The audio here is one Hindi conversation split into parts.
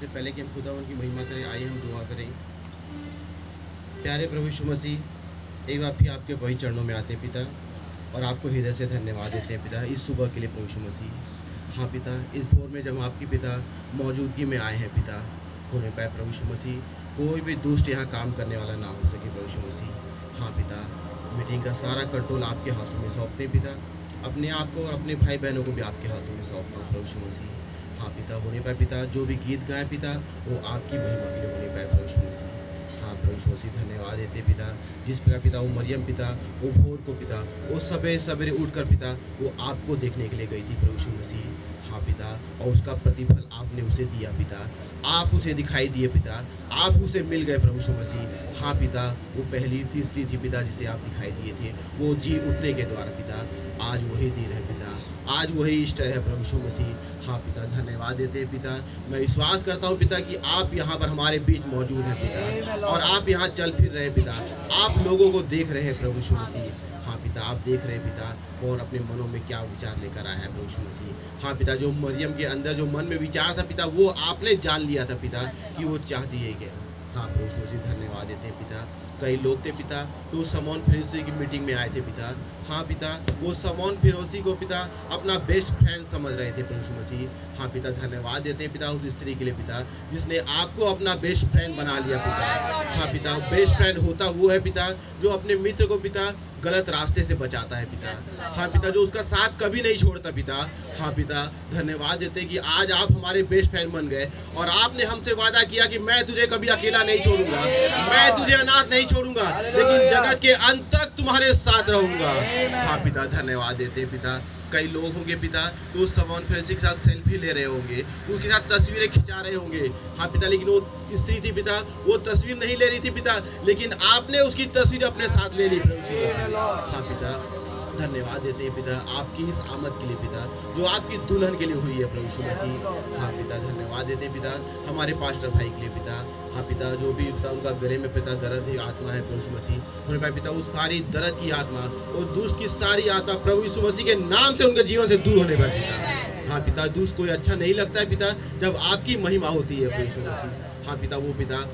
इससे पहले कि हम खुदावन की महिमा करें, आइए हम दुआ करें। प्यारे प्रभु यीशु मसीह, एक बार फिर आपके वही चरणों में आते हैं पिता, और आपको हृदय से धन्यवाद देते हैं पिता इस सुबह के लिए प्रभु यीशु मसीह। हाँ पिता, इस भोर में जब आपकी पिता मौजूदगी में आए हैं पिता, होने पाए प्रभु यीशु मसीह, कोई भी दुष्ट यहाँ काम करने वाला ना हो सके प्रभु यीशु मसीह। हाँ पिता, मीटिंग का सारा कंट्रोल आपके हाथों में सौंपते हैं पिता, अपने आप को और अपने भाई बहनों को भी आपके हाथों में सौंपता हूँ प्रभु यीशु मसीह। हाँ पिता, होने पाए पिता, जो भी गीत गाए पिता वो आपकी महिमा के लिए होने पाए प्रभु यीशु मसीह। हाँ प्रभु यीशु मसीह, धन्यवाद देते पिता, जिस प्रकार पिता वो मरियम पिता वो भोर को पिता वो सवेरे सवेरे उठकर पिता वो आपको देखने के लिए गई थी प्रभु यीशु मसीह। हाँ पिता, और उसका प्रतिफल आपने उसे दिया पिता, आप उसे दिखाई दिए पिता, आप उसे मिल गए प्रभु यीशु मसीह। हाँ पिता, वो पहली थी स्त्री थी पिता जिसे आप दिखाई दिए थे, वो जी उठने के द्वारा पिता आज वही दिन है पिता, आज वही ईस्टर है प्रभु यीशु मसीह। हाँ पिता, धन्यवाद देते हैं पिता। मैं विश्वास करता हूँ पिता कि आप यहाँ पर हमारे बीच मौजूद हैं पिता, और आप यहाँ चल फिर रहे हैं पिता, आप लोगों को देख रहे हैं प्रभु यीशु मसीह। हाँ पिता, आप देख रहे हैं पिता कौन अपने मनों में क्या विचार लेकर आया है प्रभु यीशु मसीह। हाँ पिता, जो मरियम के अंदर जो मन में विचार था पिता वो आपने जान लिया था पिता कि वो चाहती है क्या। हाँ प्रभु यीशु मसीह, धन्यवाद देते हैं पिता। कई लोग थे पिता तो समौन फिरोसी की मीटिंग में आए थे पिता। हाँ पिता, वो समौन फिरोसी को पिता अपना बेस्ट फ्रेंड समझ रहे थे प्रभु यीशु मसीह। हाँ पिता, धन्यवाद देते हैं पिता उस स्त्री के लिए पिता जिसने आपको अपना बेस्ट फ्रेंड बना लिया पिता। हाँ पिता, बेस्ट फ्रेंड होता वो है पिता जो अपने मित्र को पिता गलत रास्ते से बचाता है पिता। हाँ पिता, जो उसका साथ कभी नहीं छोड़ता पिता। हाँ पिता, धन्यवाद देते कि आज आप हमारे बेस्ट फ्रेंड बन गए, और आपने हमसे वादा किया कि मैं तुझे कभी अकेला नहीं छोड़ूंगा, मैं तुझे अनाथ नहीं छोड़ूंगा, लेकिन जगत के अंत तक तुम्हारे साथ रहूंगा। हाँ पिता, धन्यवाद देते पिता। कई लोग होंगे पिता तो उस समौन फिरोसी के साथ सेल्फी ले रहे होंगे, उसके साथ तस्वीरें खिंचा रहे होंगे। हाँ पिता, लेकिन वो स्त्री थी पिता वो तस्वीर नहीं ले रही थी पिता, लेकिन आपने उसकी तस्वीर अपने साथ ले ली प्रभु। हाँ पिता, धन्यवाद देते हैं पिता आपकी इस आमद के लिए पिता जो आपकी दुल्हन के लिए हुई है प्रभु यीशु मसीह। हाँ पिता, धन्यवाद देते हैं पिता हमारे पास्टर भाई के लिए पिता। हाँ पिता, जो भी पिता उनका गले में पिता दर्द है आत्मा है प्रभु यीशु मसीह, होने पाए पिता उस सारी दर्द की आत्मा और दुष्ट की सारी आत्मा प्रभु यीशु मसीह के नाम से उनके जीवन से दूर होने पाए पिता। हाँ पिता, दुष्ट कोई अच्छा नहीं लगता है पिता जब आपकी महिमा होती है प्रभु यीशु मसीह। हाँ पिता, वो पिता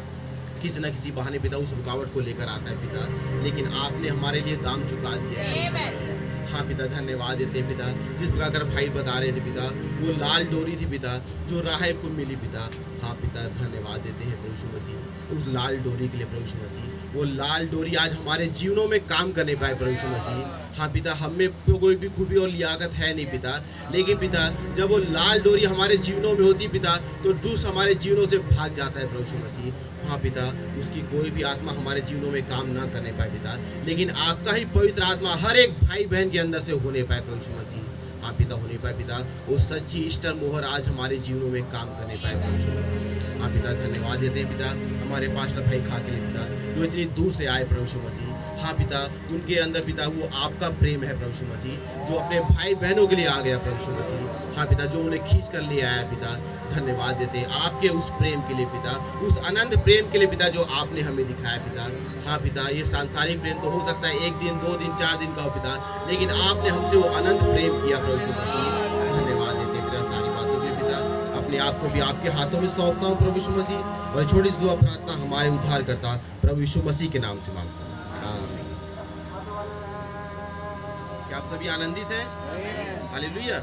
किसी न किसी बहाने पिता उस रुकावट को लेकर आता है पिता, लेकिन आपने हमारे लिए दाम चुका दिया है। हाँ पिता, धन्यवाद देते पिता जिस प्रकार भाई बता रहे थे पिता वो लाल डोरी थी पिता जो राहेब को मिली पिता। हाँ पिता, धन्यवाद देते हैं प्रभु यीशु मसीह उस लाल डोरी के लिए प्रभु यीशु मसीह। वो लाल डोरी आज हमारे जीवनों में काम करने पाए प्रभु यीशु मसीह। हाँ पिता, हम में कोई भी खूबी और लियाकत है नहीं पिता, लेकिन पिता जब वो लाल डोरी हमारे जीवनों में होती पिता तो दुष्ट हमारे जीवनों से भाग जाता है प्रभु यीशु मसीह। हाँ पिता, उसकी कोई भी आत्मा हमारे जीवनों में काम ना करने पाए पिता, लेकिन आपका ही पवित्र आत्मा हर एक भाई बहन के अंदर से होने पाए प्रभु यीशु मसीह। हाँ पिता, होने पाए पिता वो सच्ची ईस्टर मोहर आज हमारे जीवनों में काम करने पाए प्रभु यीशु मसीह। हाँ पिता, धन्यवाद देते हैं पिता हमारे पास्टर भाई खा के लिए पिता जो इतनी दूर से आए प्रभु यीशु मसीह। हाँ पिता, उनके अंदर पिता वो आपका प्रेम है प्रभु यीशु मसीह जो अपने भाई बहनों के लिए आ गया प्रभु यीशु मसीह। हाँ पिता, जो उन्हें खींच कर ले आया पिता, धन्यवाद देते हैं आपके उस प्रेम के लिए पिता, उस अनंत प्रेम के लिए पिता जो आपने हमें दिखाया पिता। हाँ पिता, ये सांसारिक प्रेम तो हो सकता है 1 दिन 2 दिन 4 दिन का हो पिता, लेकिन आपने हमसे वो अनंत प्रेम किया प्रभु यीशु मसीह। धन्यवाद देते हैं पिता सारी बातों के लिए पिता, अपने आप को भी आपके हाथों में सौंपता हूँ प्रभु यीशु मसीह, और छोटी सी दुआ प्रार्थना हमारे उद्धार करता प्रभु यीशु मसीह के नाम से मांगता हूँ, आमीन। क्या आप सभी आनंदित हैं? हालेलुया।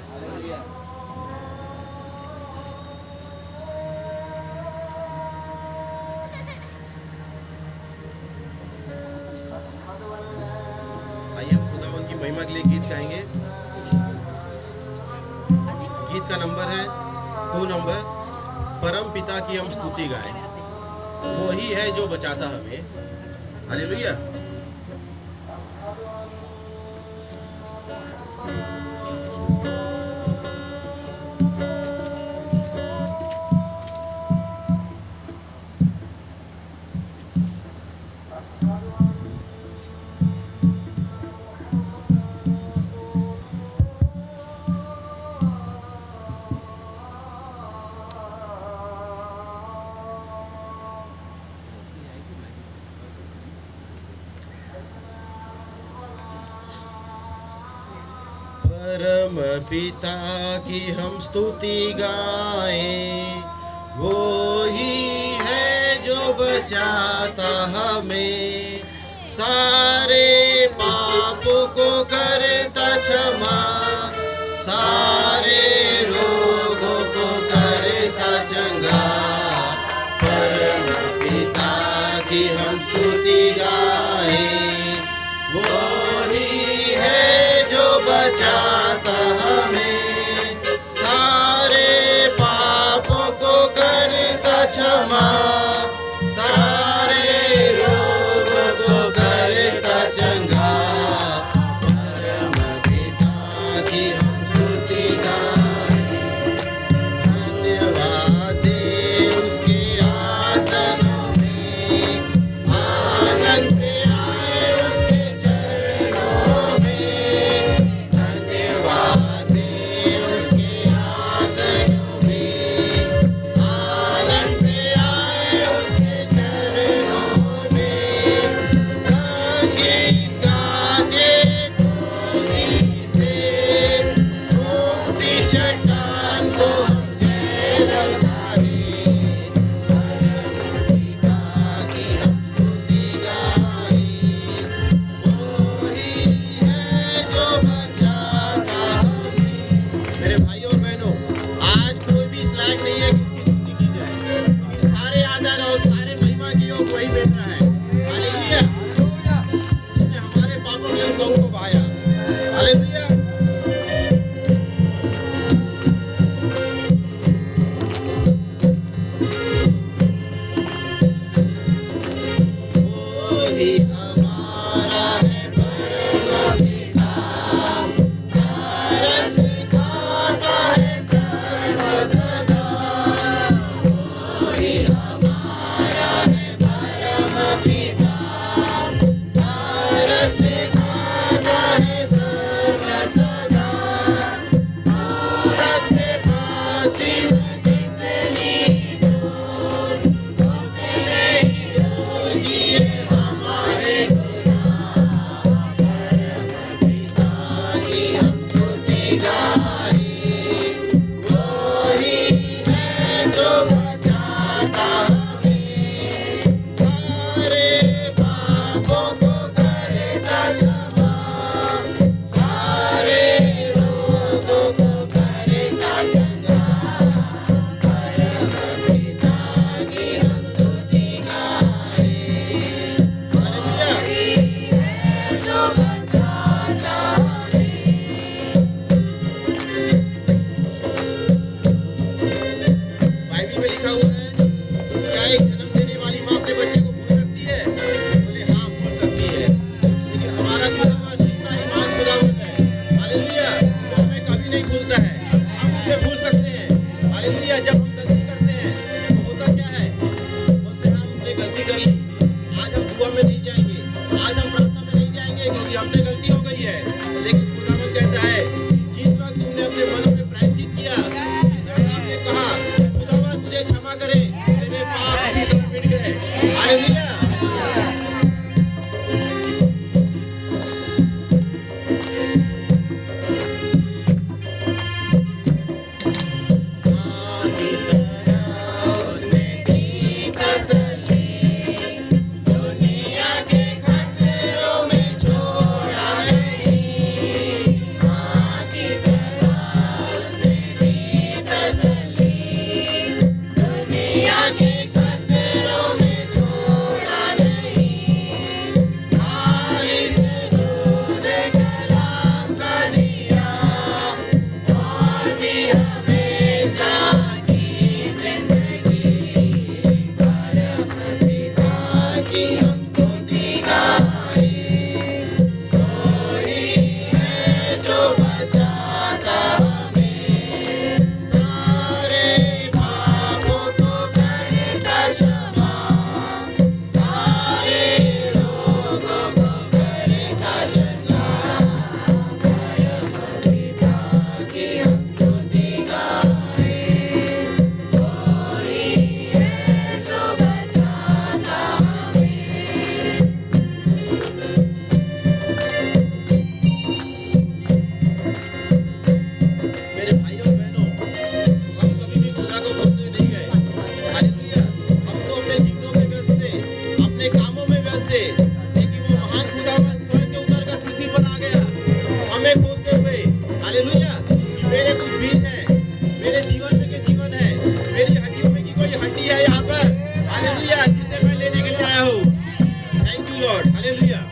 आइए हम खुदावन की महिमा के लिए गीत गाएंगे। गीत का नंबर है 2 नंबर, परम पिता की हम स्तुति गाएं, वो ही है जो बचाता हमें। हालेलुया। परम पिता की हम स्तुति गाएं, वो बचाता हमें, सारे पापों को करता क्षमा, सारे रोगों को करता चंगा। परम पिता की हम स्तुति गाएं, वो ही है जो बचाता हमें, सारे पापों को करता क्षमा, सारे रोगों को करता चंगा। परम पिता की हम स्तुति गाएं, धन्यवाद दे उसके आसनों में, आनंद से आए उसके चरणों में, धन्यवाद दे उसके आसनों में, आनंद से आए बेटी है यहाँ पर, हालेलुया, जिसे मैं लेने के लिए आया हूँ। Thank you Lord, hallelujah.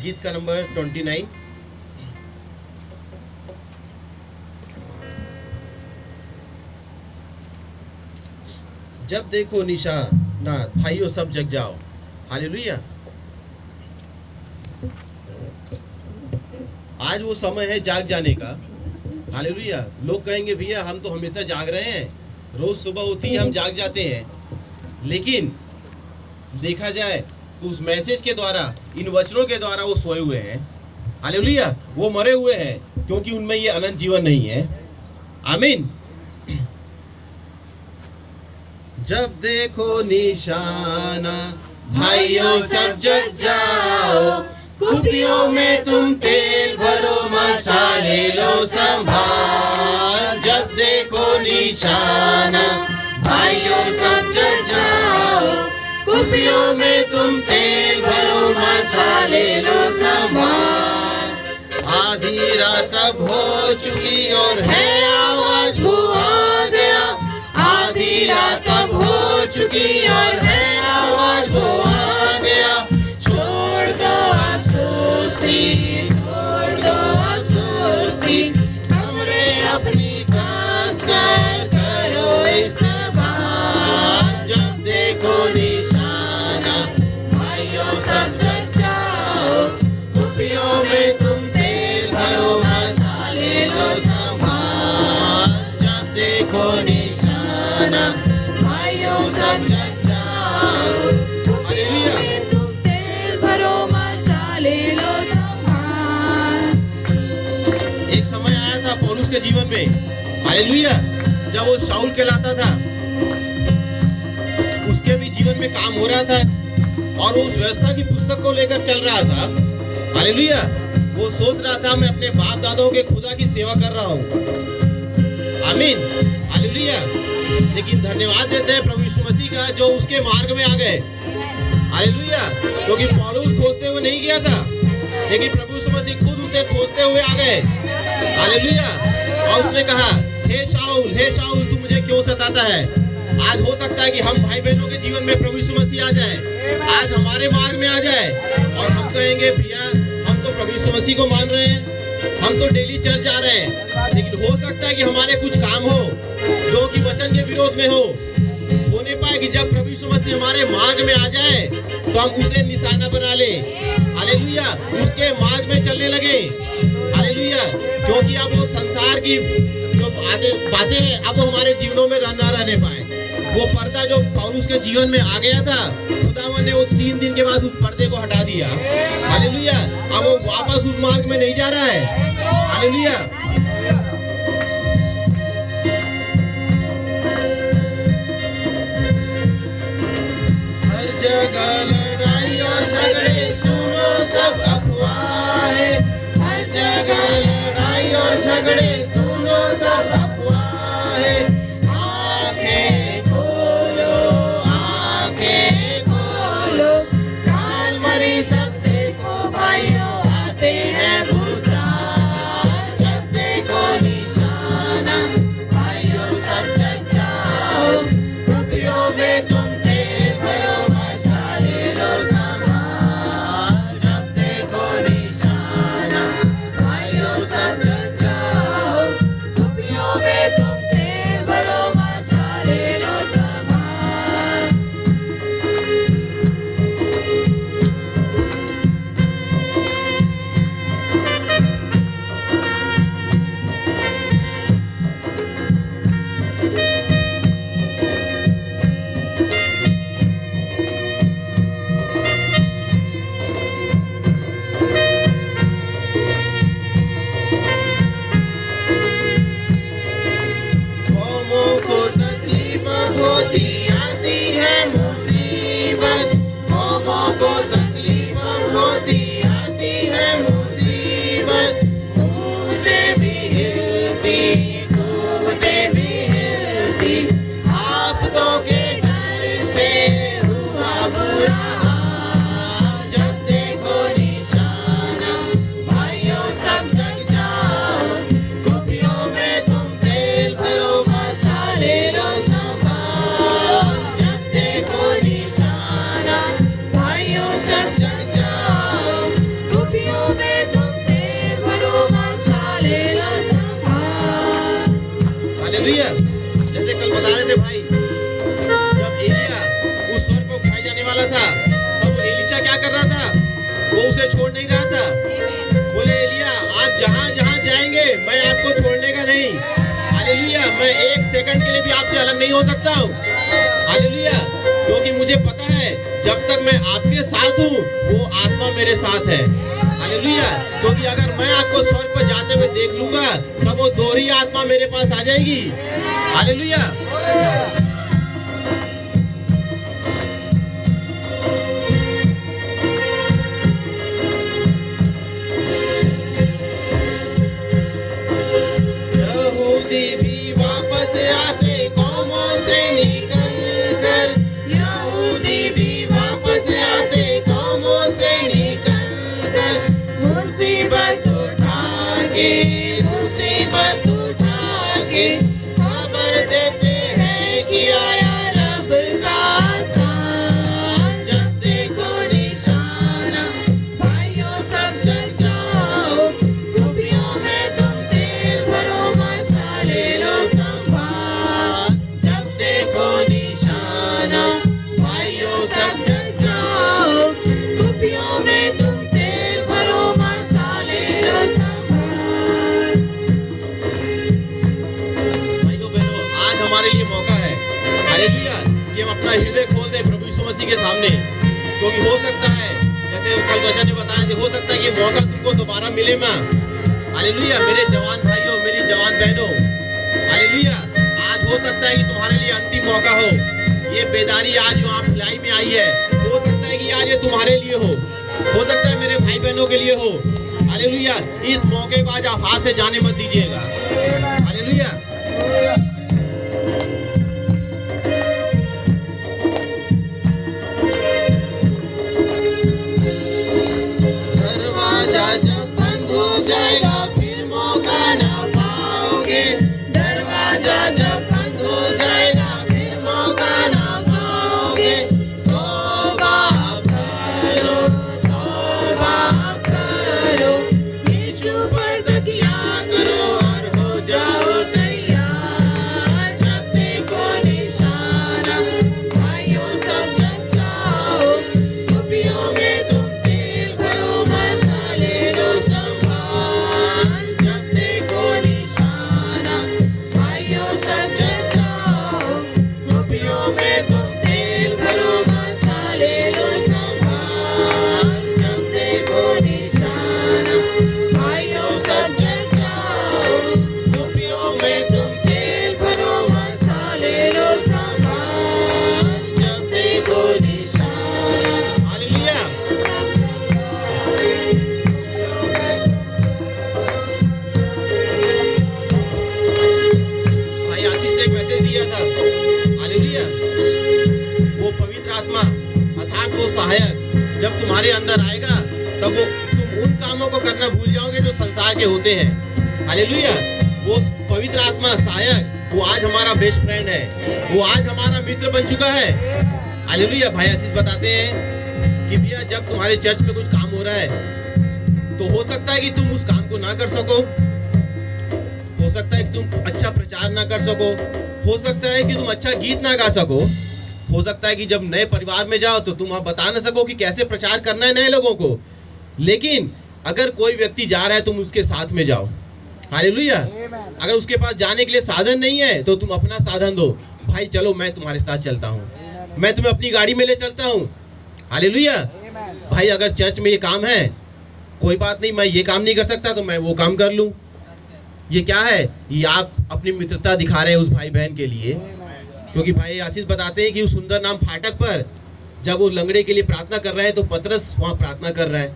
गीत का नंबर 29। जब देखो निशाना भाइयों सब जग जाओ। हालेलुया। आज वो समय है जाग जाने का। हालेलुया। लोग कहेंगे भैया हम तो हमेशा जाग रहे हैं, रोज सुबह होती ही हम जाग जाते हैं, लेकिन देखा जाए तो उस मैसेज के द्वारा, इन वचनों के द्वारा वो सोए हुए हैं। हालेलुया, वो मरे हुए हैं क्योंकि उनमें ये अनंत जीवन नहीं है। आमीन। जब देखो निशाना भाइयों सब जग जाओ, कुपियों में तुम तेल भरो, मसाले लो संभाल। जब देखो निशाना भाइयों सब जग जाओ, कुपियों में तुम तेल भरो, मसाले लो संभाल। आधी रात अब हो चुकी और है आवाज वो आ गया, आधी रात अब हो चुकी और है आवाज वो आ गया। छोड़ दो अफसोसती, छोड़ दो अफसोसती, हमरे अपनी कसकर करो इस्तेमाल। जब देखो निशाना भाइयों सब जग जाओ, कुपियों में तुम तेल भरो, मसाले लो संभाल। जब देखो निशाना भाइयों सब जग जाओ, कुपियों में तुम तेल भरो, मसाले लो संभाल। एक समय आया था पौलुस के जीवन में, हालेलुया, जब वो शाऊल कहलाता था, उसके भी जीवन में काम हो रहा था और वो उस व्यवस्था की पुस्तक को लेकर चल रहा था। हालेलुया, वो सोच रहा था मैं अपने बाप दादाओं के खुदा की सेवा कर रहा हूँ। आमीन, हालेलुया। लेकिन धन्यवाद देते हैं प्रभु यीशु मसीह का जो उसके मार्ग में आ गए। हालेलुया, क्योंकि पौलुस खोजते हुए नहीं गया था, लेकिन प्रभु यीशु मसीह खुद उसे खोजते हुए आ गए। हालेलुया, और उसने कहा, हे शाऊल तू मुझे क्यों सताता है। आज हो सकता है कि हम भाई बहनों के जीवन में प्रभु यीशु मसीह आ जाए, आज हमारे मार्ग में आ जाए और हम कहेंगे भैया हम तो प्रभु यीशु मसीह को मान रहे हैं, हम तो डेली चर्च जा रहे हैं, लेकिन हो सकता है कि हमारे कुछ काम हो जो कि वचन के विरोध में हो नहीं पाए कि जब प्रभु यीशु मसीह हमारे मार्ग में आ जाए तो हम उसे निशाना बना ले। हालेलुया, उसके मार्ग में चलने लगे। हालेलुया, क्योंकि अब वो संसार की जो बातें हैं अब वो हमारे जीवनों में ना रहने पाए। वो पर्दा जो पौलुस के जीवन में आ गया था, खुदावन ने वो 3 दिन के बाद उस पर्दे को हटा दिया। हालेलुया, अब वो वापस उस मार्ग में नहीं जा रहा है। हालेलुया, हर जगह लड़ाई और झगड़े सुनो सब अफवाह है। हर जगह लड़ाई और झगड़े सुनो सब अफवाह है। आंखें खोलो, आंखें खोलो, काल मरी सब देखो भाइयों आते हैं भूचाल। जब देखो निशाना भाइयों सब जग जाओ, कुपियों में तुम तेल भरो, मसाले लो संभाल। जब देखो निशाना भाइयों सब जग जाओ, कुपियों में तुम तेल भरो, मसाले लो संभाल। कौमों को तकलीफ होती आती है मुसीबत, कौमों को तकलीफ होती आती है मुसीबत। खूबतें भी हिलती, खूबतें भी हिलती, आफतों के डर से हुआ बुरा हाल। जब देखो निशाना भाइयों सब जग जाओ, कुपियों में तुम तेल भरो, मसाले लो संभाल। जब देखो निशाना भाइयों सब जग जाओ, कुपियों में तुम तेल भरो, मसाले लो संभाल। हालेलुया, जैसे कल बता रहे थे भाई, जब एलिया उस स्वर पर उठाया जाने वाला था तब वो एलीशा क्या कर रहा था, वो उसे छोड़ नहीं रहा था। बोले एलिया आप जहाँ जहाँ जाएंगे मैं आपको छोड़ने का नहीं। हालेलुया, मैं 1 सेकंड के लिए भी आपसे अलग नहीं हो सकता हूँ। हालेलुया, क्योंकि मुझे पता है जब तक मैं आपके साथ हूँ वो आत्मा मेरे साथ है। हालेलुया। क्योंकि अगर मैं आपको स्वर्ग पर जाते हुए देख लूंगा तब वो दोहरी आत्मा मेरे पास आ जाएगी। हालेलुया। यहूदी भी वापस आते कौमों से निकल कर, यहूदी भी वापस आते कौमों से निकल कर, मुसीबत उठा के खबर देते हैं कि आया रब का साथ। जब देखो निशाना भाइयों सब जग जाओ, कुपियों में तुम तेल भरो मसाले लो संभाल। जब देखो निशाना भाइयों सब जग जाओ, कुपियों में तुम तेल भरो मसाले लो संभाल। भाइयों बहनों, आज हमारे लिए मौका है हालेलुया कि हम अपना हृदय खोल दें प्रभु यीशु मसीह के सामने। क्योंकि हो सकता है जैसे कल वचन ने बताया कि हो सकता है कि मौका तुमको दोबारा मिले ना। हालेलुया। मेरे जवान भाइयों, मेरी जवान बहनों, हालेलुया, आज हो सकता है कि तुम्हारे लिए अंतिम मौका हो। ये बेदारी आज जो आप लाई में आई है, हो सकता है कि आज ये तुम्हारे लिए हो सकता है मेरे भाई बहनों के लिए हो। हालेलुया। इस मौके को आज आप हाथ से जाने मत दीजिएगा। हालेलुया। दरवाजा जब बंद हो जाएगा फिर मौका ना पाओगे। दरवाजा जब बंद हो जाएगा फिर मौका ना पाओगे। तौबा करो, तौबा करो, यीशु पर तकिया करो और हो जाओ तैयार। जब देखो निशाना भाइयों सब जग जाओ, कुपियों में तुम तेल भरो मसाले लो संभाल। जब देखो निशाना भाइयों सब जग जाओ, कुपियों में तुम तेल भरो मसाले लो संभाल। जब देखो निशाना भाइयों सब जग जाओ, कुपियों में तुम तेल भरो मसाले लो संभाल। जब देखो निशाना हालेलुया। भाई आशीष ने एक मैसेज दिया था। हालेलुया। वो पवित्र आत्मा अर्थात वो सहायक जब तुम्हारे अंदर आएगा तब वो तुम उन कामों को करना भूल जाओगे जो संसार के होते हैं। हालेलुया। वो पवित्र आत्मा सहायक वो आज हमारा बेस्ट फ्रेंड है, वो आज हमारा मित्र बन चुका है। हालेलुया। भाई आशीष बताते हैं कि भैया जब तुम्हारे चर्च में कुछ काम हो रहा है तो हो सकता है कि तुम उस काम को ना कर सको, हो सकता है कि तुम अच्छा प्रचार ना कर सको, हो सकता है कि तुम अच्छा गीत ना गा सको, हो सकता है कि जब नए परिवार में जाओ तो तुम आप बता ना सको कि कैसे प्रचार करना है नए लोगों को। लेकिन अगर कोई व्यक्ति जा रहा है तुम उसके साथ में जाओ। हालेलुया। अगर उसके पास जाने के लिए साधन नहीं है तो तुम अपना साधन दो। भाई चलो मैं तुम्हारे साथ चलता हूँ, मैं तुम्हें अपनी गाड़ी में ले चलता हूँ। हालेलुया। भाई अगर चर्च में ये काम है, कोई बात नहीं, मैं ये काम नहीं कर सकता तो मैं वो काम कर लूँ। ये क्या है? ये आप अपनी मित्रता दिखा रहे हैं उस भाई बहन के लिए। क्योंकि भाई आशीष बताते हैं कि उस सुंदर नाम फाटक पर जब वो लंगड़े के लिए प्रार्थना कर रहा है तो पतरस वहाँ प्रार्थना कर रहा है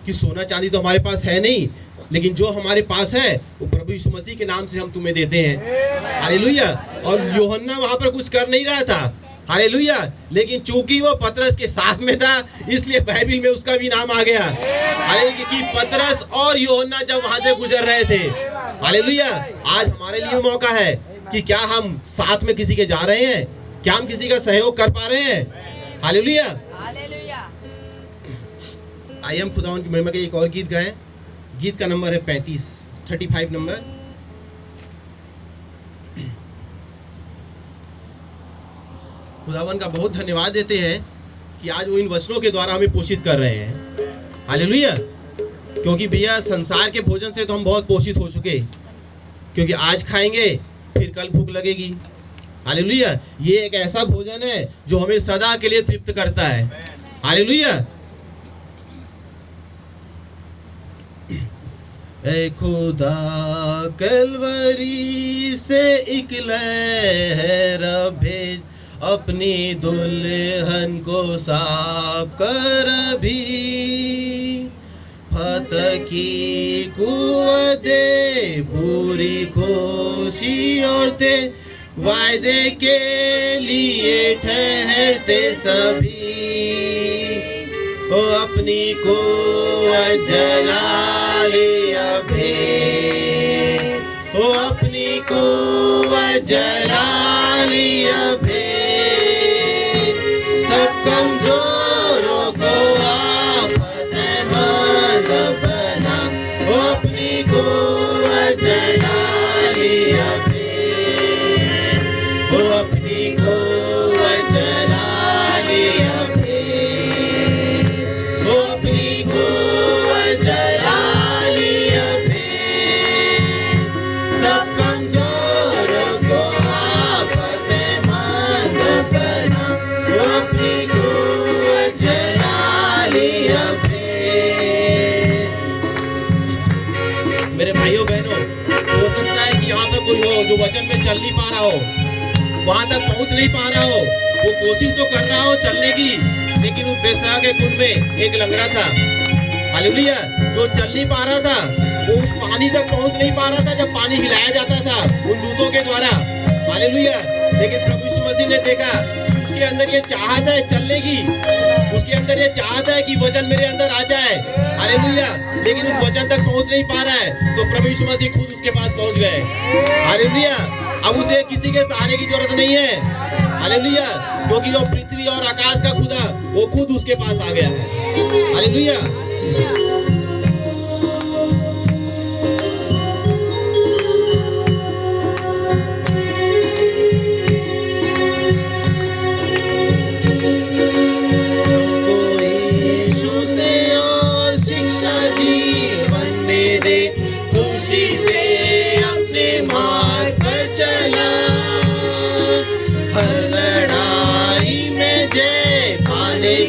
कि सोना चांदी तो हमारे पास है नहीं, लेकिन जो हमारे पास है वो प्रभु यीशु मसीह के नाम से हम तुम्हें देते हैं। हालेलुया। और यूहन्ना वहाँ पर कुछ कर नहीं रहा था। हालेलुया। लेकिन चूंकि वो पतरस के साथ में था इसलिए बाइबल में उसका भी नाम आ गया। हालेलुया। कि पतरस और यूहन्ना जब वहाँ से गुजर रहे थे। हालेलुया। आज हमारे लिए मौका है कि क्या हम साथ में किसी के जा रहे हैं, क्या हम किसी का सहयोग कर पा रहे हैं। हालेलुया। आइए हम खुदावन की महिमा के एक और गीत गाएं। गीत का नंबर है 35 नंबर। खुदावन का बहुत धन्यवाद देते हैं कि आज वो इन वचनों के द्वारा हमें पोषित कर रहे हैं। हालेलुया। क्योंकि भैया संसार के भोजन से तो हम बहुत पोषित हो चुके, क्योंकि आज खाएंगे फिर कल भूख लगेगी, हालेलुया। ये एक ऐसा भोजन है जो हमें सदा के लिए तृप्त करता है। हालेलुया। ऐ खुदा कलवरी से एक लहर भेज, अपनी दुल्हन को साफ कर भी, फतकी कुव्वत दे पूरी खुशी और तेज, वायदे के लिए ठहरते सभी। ओ अपनी कुव्वत जला लिया भेज, ओ अपनी कुव्वत जला लिया भेज, सब कमजोरों को आफतमंद बना। ओ अपनी कुव्वत जला लिया भेज, ओ अपनी कुव्वत जला लिया भेज, ओ अपनी कुव्वत जला लिया भेज, सब कमजोरों को आफतमंद बना। ओ अपनी कुव्वत जला लिया भेज। मेरे भाइयों बहनों, हो सकता है कि यहाँ पर कोई हो जो वचन में चल नहीं पा रहा हो, वहां तक पहुंच नहीं पा रहा हो, वो कोशिश तो कर रहा हो चलने की, लेकिन उस बेसहा के कुंड में एक लंगड़ा था, हालेलुया, जो चल नहीं पा रहा था। वो उस पानी तक पहुंच नहीं पा रहा था जब पानी हिलाया जाता था उन दूतों के द्वारा, हालेलुया। लेकिन प्रभु यीशु मसीह ने देखा उसके अंदर ये चाहत है चलने की, उसके अंदर ये चाहत है कि वचन मेरे अंदर आ जाए, हालेलुया, लेकिन उस वचन तक पहुंच नहीं पा रहा है। तो प्रभु यीशु मसीह खुद उसके पास पहुंच गए, हालेलुया। अब उसे किसी के सहारे की जरूरत नहीं है, हालेलुया, क्योंकि जो पृथ्वी और आकाश का खुदा वो खुद उसके पास आ गया है, हालेलुया।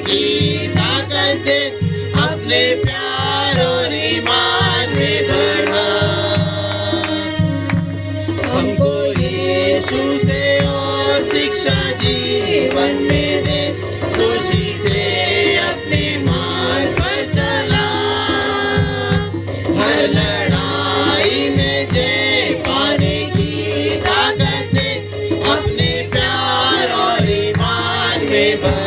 की ताकत दे, अपने प्यार और ईमान में बढ़ा। हमको यीशु से और शिक्षा जीवन में दे, खुशी से अपने मार्ग पर चला। हर लड़ाई में जय पाने की ताकत दे, अपने प्यार और ईमान में बढ़ा।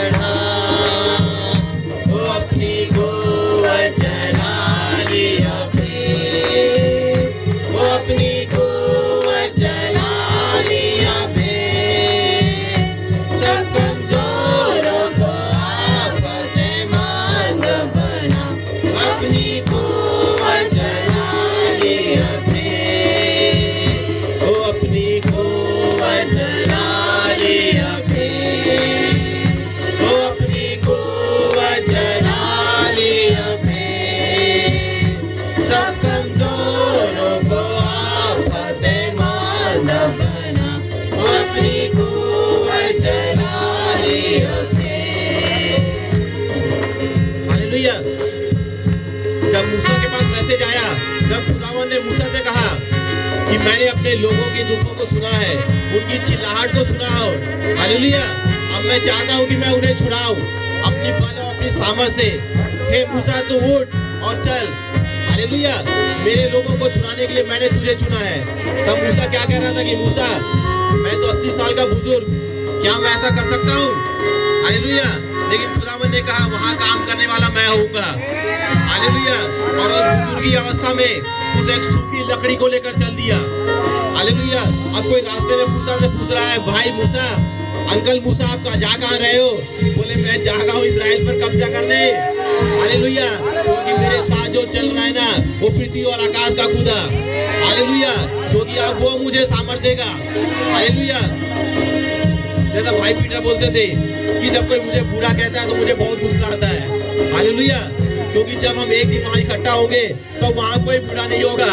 जब मूसा के पास मैसेज आया, जब खुदावन ने मूसा से कहा कि मैंने अपने लोगों के दुखों को सुना है, उनकी चिल्लाहट को सुना हो, हालेलुया, अब मैं चाहता हूँ कि मैं उन्हें छुड़ाऊं अपनी बल और अपनी सामर्थ से। हे मूसा, तू उठ और चल, हालेलुया, मेरे लोगों को छुड़ाने के लिए मैंने तुझे चुना है। तब मूसा क्या कह रहा था कि मूसा, मैं तो 80 साल का बुजुर्ग, क्या मैं ऐसा कर सकता हूँ, हालेलुया। लेकिन खुदावन ने कहा वहां काम करने वाला मैं होऊंगा, हालेलुया। और उस बुजुर्गी अवस्था में उसे एक सूखी लकड़ी को लेकर चल दिया, हालेलुया। अब कोई रास्ते में मूसा से पूछ रहा है, भाई मूसा, अंकल मूसा, आप जा कहाँ रहे हो? बोले मैं जा रहा हूँ इस्राएल पर कब्जा करने, हालेलुया, क्योंकि मेरे साथ जो चल रहा है ना वो पृथ्वी और आकाश का खुदा, हालेलुया, क्योंकि अब वो मुझे सामर्थ देगा, हालेलुया। जैसा भाई पीटर बोलते थे कि जब कोई मुझे बूढ़ा कहता है तो मुझे बहुत गुस्सा आता है, हालेलुया, क्योंकि जब हम एक दिन वहां इकट्ठा होंगे तो वहां कोई बूढ़ा नहीं होगा,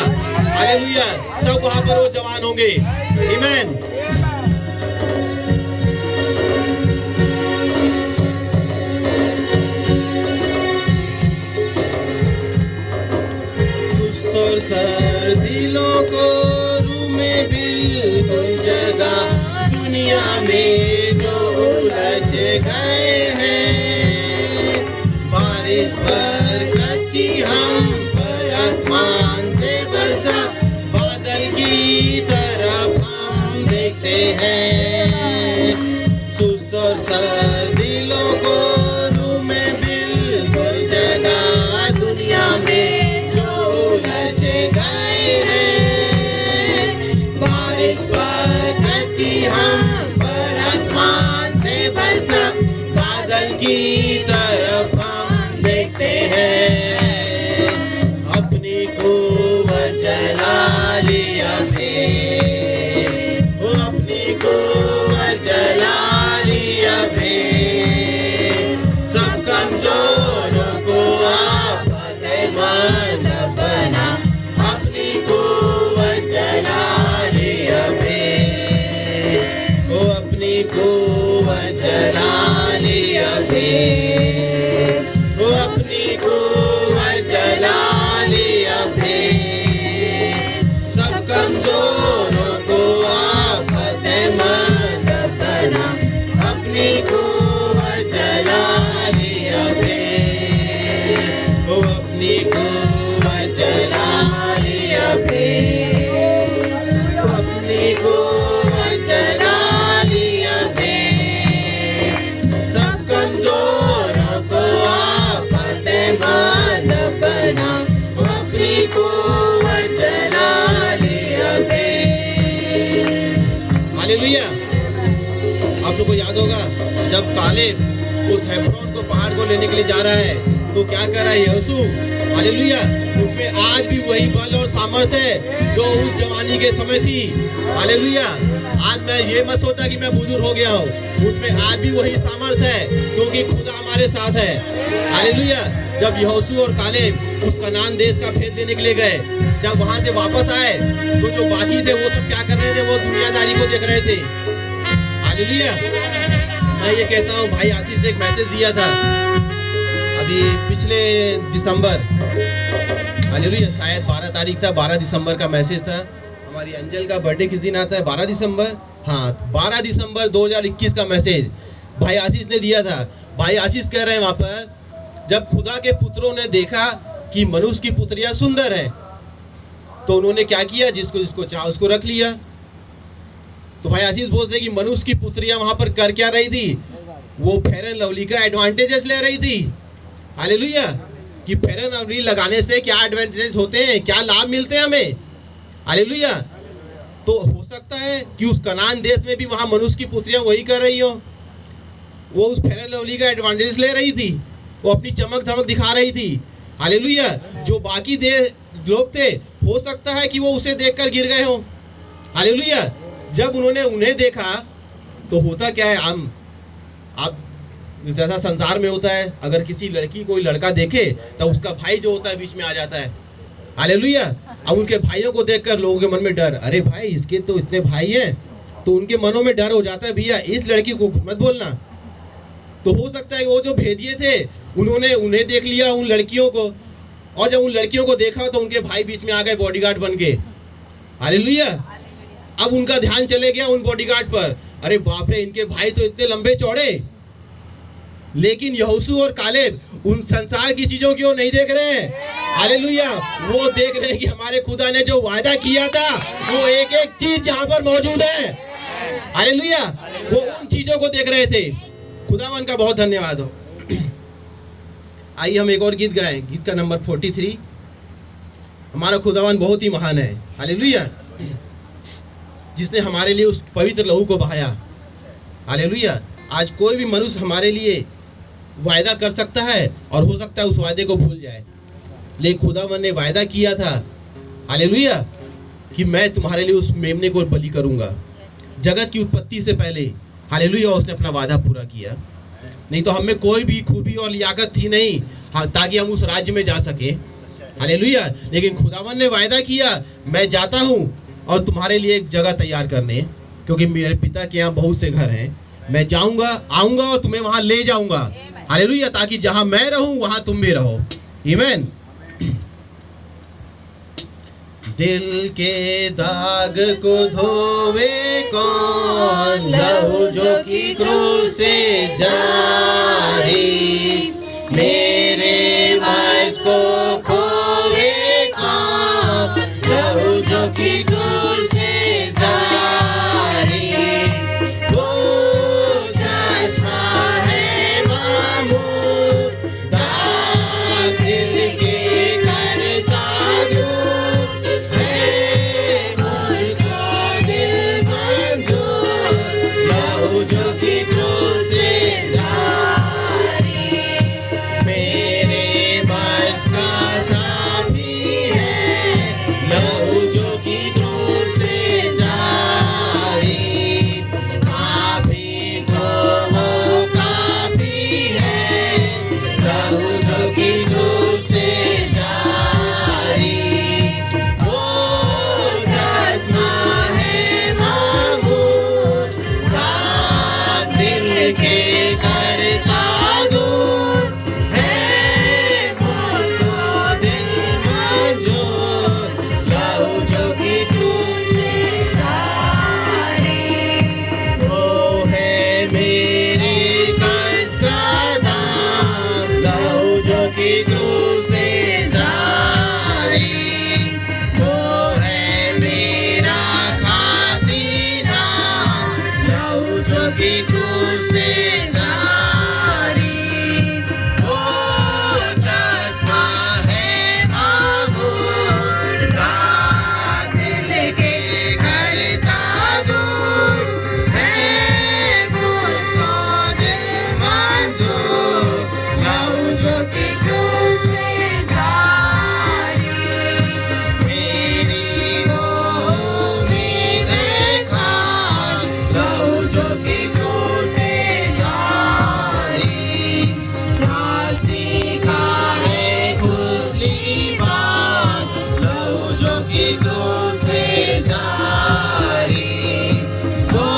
हालेलुया, सब वहां पर वो जवान होंगे, आमीन। सुस्त और सर दिलों को रूह में बिल्कुल जगह दुनिया में जो उलझ गए हैं। बारिश बरकत की हम पर आसमान से बरसा बादल की तरफ हम देखते हैं। सुस्त और सर दिलों को रूह में बिल्कुल जगह दुनिया में जो उलझ गए हैं। बारिश बरकत की हम पर आसमान से बरसा बादल की तरफ हम देखते हैं। अपनी कुव्वत जला लिया फिर, अपनी कुव्वत जला लिया फिर। सब कमजोरों को आप फतेहमंद बना, अपनी कुव्वत जला लिया फिर। अपनी कुव्वत जला लिया फिर, अपनी कुव्वत जला लिया फिर। सब कमजोरों को आप फतेहमंद बना, अपनी कुव्वत जला लिया फिर। अपनी कुव्वत जला लिया फिर, अपनी कुव्वत जला लिया फिर। सब कमजोरों को आप फतेहमंद बना, अपनी कुव्वत जला लिया फिर। हालेलुया। आप लोग को याद होगा जब कालेब उस हेब्रोन को पहाड़ को लेने के लिए जा रहा है तो क्या कर रहा है यहोशू? हालेलुया। उसमें आज भी वही बल और सामर्थ्य है जो उस जवानी के समय थी। हालेलुया। आज मैं ये मत सोचा कि मैं बुजुर्ग हो गया हूँ, उसमें आज भी वही सामर्थ्य है क्योंकि खुदा हमारे साथ है। हालेलुया। जब यहोशू और कालेब उस कनान देश का भेद लेने के लिए गए, जब वहां से वापस आए तो जो बाकी थे वो सब क्या कर रहे थे? वो दुनियादारी को देख रहे थे। हालेलुया। मैं ये कहता हूँ, भाई आशीष ने एक मैसेज दिया था अभी पिछले दिसंबर, हालेलुया, शायद 12 तारीख था, 12 दिसंबर का मैसेज था। हमारी अंजल का बर्थडे किस दिन आता है? 12 दिसंबर। हाँ, 12 दिसंबर 2021 का मैसेज भाई आशीष ने दिया था। भाई आशीष कह रहे हैं वहां पर, जब खुदा के पुत्रों ने देखा कि मनुष्य की पुत्रियां सुंदर है तो उन्होंने क्या किया? जिसको जिसको चाहा उसको रख लिया। तो भाई आशीष बोलते कि मनुष्य की पुत्रियां वहां पर कर क्या रही थी? वो फेयर एंड लवली का एडवांटेजेस ले रही थी। हालेलुया। कि फेयर एंड लवली लगाने से क्या एडवांटेज होते हैं, क्या लाभ मिलते हैं हमें? हालेलुया। तो हो सकता है कि उस कनान देश में भी वहां मनुष्य की पुत्रियां वही कर रही हो। वो उस फेयर एंड लवली का एडवांटेज ले रही थी, वो अपनी चमक धमक दिखा रही थी। हालेलुया। जो बाकी लोग थे, हो सकता है कि वो उसे देखकर गिर गए हो। हालेलुया। जब उन्होंने उन्हें देखा तो होता क्या है, हम आप जैसा संसार में होता है, अगर किसी लड़की कोई लड़का देखे तो उसका भाई जो होता है बीच में आ जाता है। हालेलुया। अब उनके भाइयों को देखकर लोगों के मन में डर, अरे भाई इसके तो इतने भाई हैं, तो उनके मनों में डर हो जाता है, भैया इस लड़की को मत बोलना। तो हो सकता है वो जो भेदिए थे उन्होंने उन्हें देख लिया, उन लड़कियों को, और जब उन लड़कियों को देखा तो उनके भाई बीच में आ गए बॉडीगार्ड बन के। हालेलुया। अब उनका ध्यान चले गया उन बॉडीगार्ड पर, अरे बाप रे इनके भाई तो इतने लंबे चौड़े। लेकिन यहोशू और कालेब उन संसार की चीजों की ओर नहीं देख रहे हैं। हालेलुया। वो देख रहे हैं कि हमारे खुदा ने जो वायदा किया था वो एक एक चीज यहाँ पर मौजूद है। हालेलुया। वो उन चीजों को देख रहे थे। खुदावन का बहुत धन्यवाद हो। आइए हम एक और गीत गाएं, गीत का नंबर 43। हमारा खुदावन बहुत ही महान है। हालेलुया। जिसने हमारे लिए उस पवित्र लहू को बहाया। हालेलुया। आज कोई भी मनुष्य हमारे लिए वायदा कर सकता है और हो सकता है उस वायदे को भूल जाए, लेकिन खुदावन ने वायदा किया था, हालेलुया, कि मैं तुम्हारे लिए उस मेमने को बलि करूंगा जगत की उत्पत्ति से पहले। हालेलुया। उसने अपना वादा पूरा किया। नहीं तो हमें कोई भी खूबी और लियाकत थी नहीं, हाँ, ताकि हम उस राज्य में जा सके। हालेलुया। लेकिन खुदावन ने वायदा किया, मैं जाता हूँ और तुम्हारे लिए एक जगह तैयार करने, क्योंकि मेरे पिता के यहाँ बहुत से घर हैं। मैं जाऊंगा, आऊंगा और तुम्हें वहां ले जाऊंगा। हालेलुया। ताकि जहां मैं रहूं वहां तुम भी रहो। आमीन। दिल के दाग को धोवे कौन, लहू जो की क्रूस से जारी, मेरे मर्ज को खोवे कौन, लहू जो की क्रूस से जारी। वो चश्मा है मामूर, दाग दिल के करता दूर, है मुझको दिल मंजूर, लहू जो की क्रूस से जारी, मेरे मर्ज का साफी है, लहू जो की क्रूस से जारी। काफी तो वो काफी है, लहू जो की क्रूस से जारी। वो चश्मा है मामूर, दाग दिल के करता दूर, है मुझको दिल मंजूर, लहू जो की क्रूस से जारी। वो है मेरे कर्ज का दाम, लहू जो की क्रूस से जारी। वो है मेरा खासी नाम, लहू जो की क्रूस से जारी। वो चश्मा है मामूर, दाग दिल के करता दूर, है मुझको दिल मंजूर, लहू जो की क्रूस से जारी। मेरी वो उम्मीद है खास, लहू जो की क्रूस से जारी। रास्ते का है खुशी बात, लहू जो की क्रूस से जारी। वो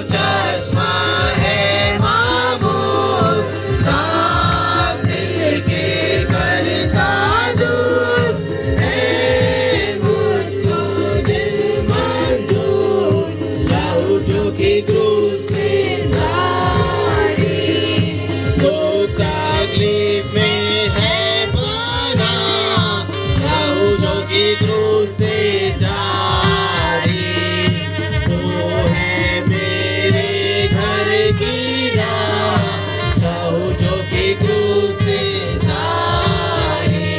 चश्मा है मामूर, दाग दिल के करता दूर, है मुझको दिल मंजूर, लहू जो की क्रूस से जारी। लोग तकलीफ में है बना, लहू जो की क्रूस से जारी। वो है मेरे घर की राह, लहू जो की क्रूस से जारी।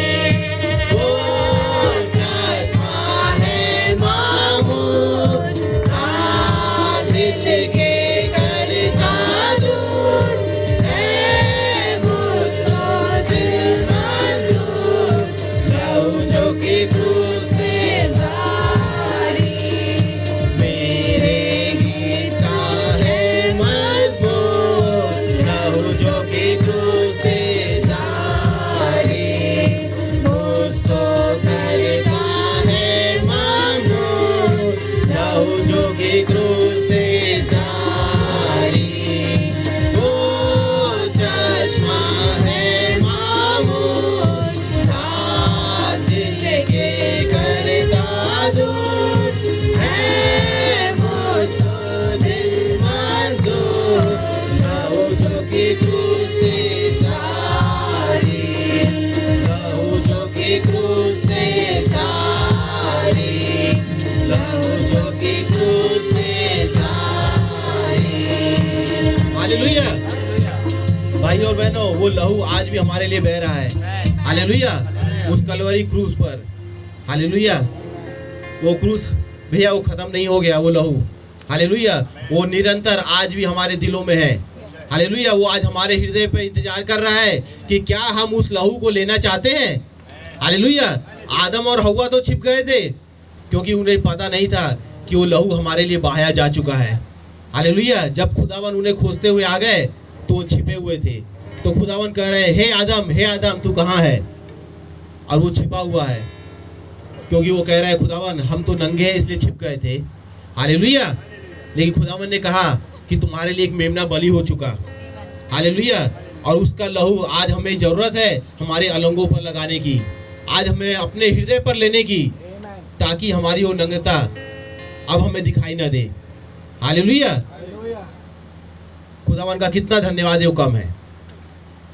वो चश्मा है मामूर, दाग दिल के करता दूर, है मुझको दिल मंजूर, लहू जो की क्रूस से जारी। मेरे गीत का है मजमून, लहू जो की क्रूस से जारी। मुझको करता है ममनून, लहू जो की क्रूस से जारी। वो चश्मा है मामूर, दाग दिल के करता दूर, है मुझको दिल मंजूर, लहू जो की क्रूस से जारी। लहू जो की क्रूस से जारी, लहू जो की क्रूस से जारी। हालेलुया। भाई और बहनों, वो लहू आज भी हमारे लिए बह रहा है। हालेलुया। उस कलवरी क्रूस पर, हालेलुया, वो क्रूस भैया वो खत्म नहीं हो गया, वो लहू, हालेलुया, वो निरंतर आज भी हमारे दिलों में है। हालेलुया। वो आज हमारे हृदय पे इंतजार कर रहा है कि क्या हम उस लहू को लेना चाहते हैं। हालेलुया। आदम और हव्वा तो छिप गए थे क्योंकि उन्हें पता नहीं था कि वो लहू हमारे लिए बहाया जा चुका है। हालेलुया। जब खुदावन उन्हें खोजते हुए आ गए तो वो छिपे हुए थे, तो खुदावन कह रहे हैं, हे आदम तू कहाँ है? और वो छिपा हुआ है क्योंकि वो कह रहा है, खुदावन हम तो नंगे हैं इसलिए छिप गए थे। हालेलुया। लेकिन खुदावन ने कहा कि तुम्हारे लिए एक मेमना बलि हो चुका। हालेलुया। और उसका लहू आज हमें जरूरत है हमारे अलंगों पर लगाने की, आज हमें अपने हृदय पर लेने की। ताकि हमारी वो नग्नता अब हमें दिखाई ना दे। हालेलुया। खुदावन का कितना धन्यवाद है, वो कम है।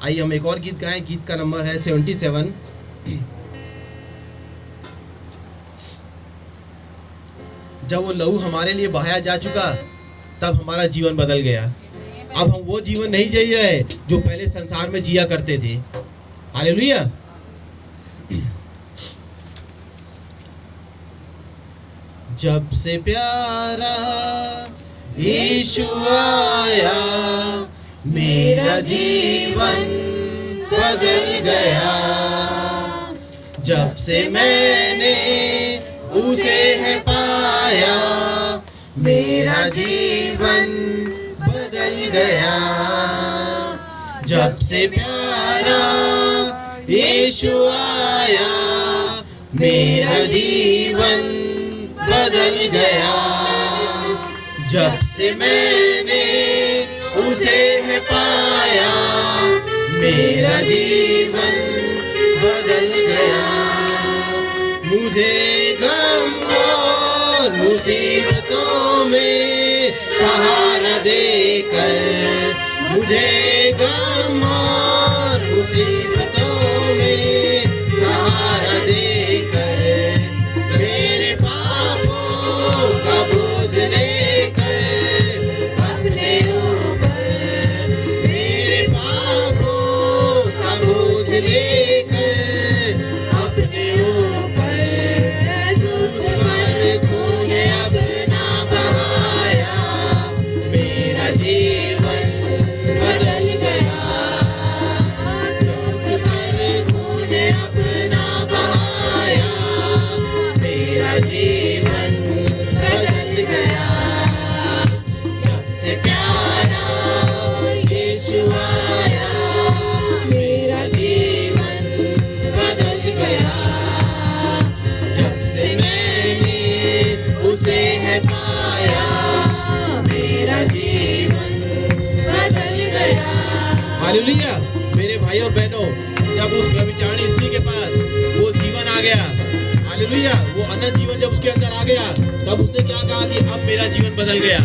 आइए हम एक और गीत गाएं। गीत का नंबर है 77। जब वो लहू हमारे लिए बहाया जा चुका, तब हमारा जीवन बदल गया। अब हम वो जीवन नहीं जी रहे जो पहले संसार में जिया करते थे। हालेलुया। जब से प्यारा यीशु आया, मेरा जीवन बदल गया। जब से मैंने उसे है पाया, मेरा जीवन बदल गया। जब से प्यारा यीशु आया, मेरा जीवन बदल गया। जब से मैंने उसे है पाया, मेरा जीवन बदल गया। मुझे गम और मुसीबतों में सहारा देकर, मुझे गम और मुसीबतों में सहारा देकर, मेरे पापों का बोझ लेकर अपने ऊपर, मेरे पापों का बोझ लेकर अपने ऊपर, क्रूस पर खून अपना बहाया, मेरा जीवन बदल गया। क्रूस पर खून अपना बहाया, मेरा जीवन बदल गया। जब से प्यारा यीशु आया, मेरा जीवन बदल गया। जब से मैंने उसे है पाया, मेरा जीवन बदल गया। हालेलुया। मेरे भाई और बहनों, जब उस व्यभिचारिणी स्त्री के पास वो जीवन आ गया, हालेलुया, वो अनंत जीवन जब उसके अंदर आ गया, तब उसने क्या कहा कि अब मेरा जीवन बदल गया,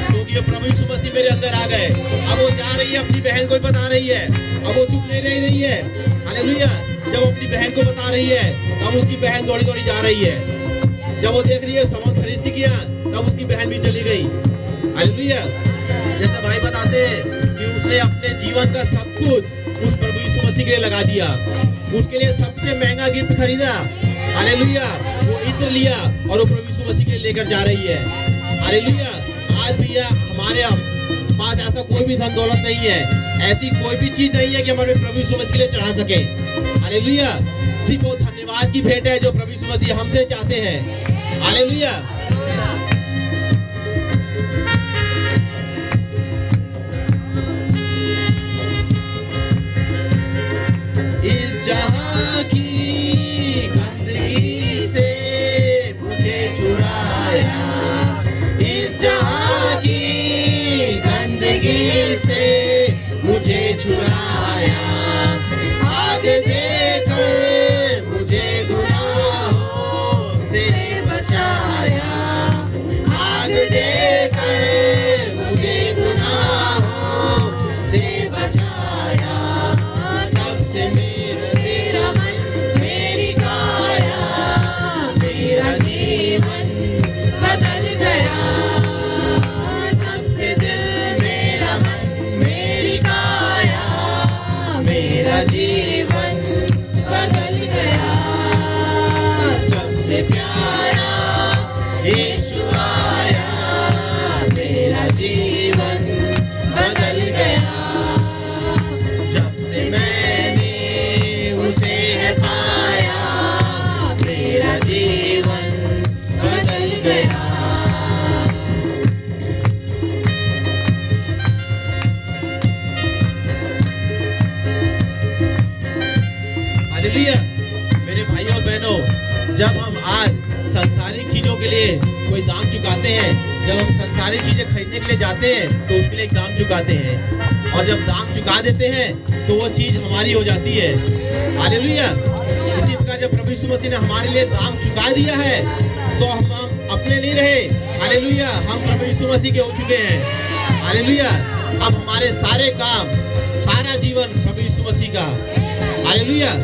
क्योंकि प्रभु यीशु मसीह मेरे अंदर आ गए। अब वो जा रही है, अपनी बहन को बता रही है। अब वो चुप नहीं रह रही है। हालेलुया। जब अपनी बहन को बता रही है, तब उसकी बहन दौड़ी दौड़ी जा रही है। जब वो देख रही है सामान खरीद किया, तब उसकी बहन भी चली गई। हालेलुया। जैसे भाई बताते हैं कि उसने अपने जीवन का सब कुछ उस प्रभु यीशु मसीह के लिए लगा दिया। उसके लिए सबसे महंगा गिफ्ट खरीदा। हालेलुया। वो इत्र लिया और वो प्रभु यीशु मसीह के लिए लेकर जा रही है। हालेलुया। आज भैया हमारे पास ऐसा कोई भी धन दौलत नहीं है, ऐसी कोई भी चीज नहीं है कि हम अपने प्रभु यीशु मसीह के लिए चढ़ा सके। हालेलुया। सिर्फ वो धन्यवाद की भेंट है जो प्रभु यीशु मसीह हमसे चाहते हैं। हालेलुया। इस जहां की गंदगी से मुझे छुड़ाया, इस जहां की गंदगी से मुझे छुड़ाया। आग देकर मुझे गुनाहों से बचाया, आग देकर मुझे गुनाहों से बचाया। तब से मेरा मन, मेरी काया, मेरा जीवन बदल गया। तब से दिल, मेरा मन, मेरी काया, मेरा जीवन बदल गया। जब से प्यारा यीशु आया, मेरा जीवन बदल गया। जब से मैंने उसे है पाया, मेरा जीवन बदल गया। हालेलुया। मेरे भाइयों और बहनों, जब हम आज सांसारिक चीजों के लिए कोई दाम चुकाते हैं, जब हम सांसारिक चीजें खरीदने के लिए जाते हैं, तो उसके लिए एक दाम चुकाते हैं, और जब दाम चुका देते हैं तो वो चीज हमारी हो जाती है। हालेलुया। इसी प्रकार जब प्रभु यीशु मसीह ने हमारे लिए दाम चुका दिया है तो हम अपने नहीं रहे। हालेलुया, हम प्रभु यीशु मसीह के हो चुके हैं। हालेलुया, अब हमारे सारे काम, सारा जीवन प्रभु यीशु मसीह का। हालेलुया।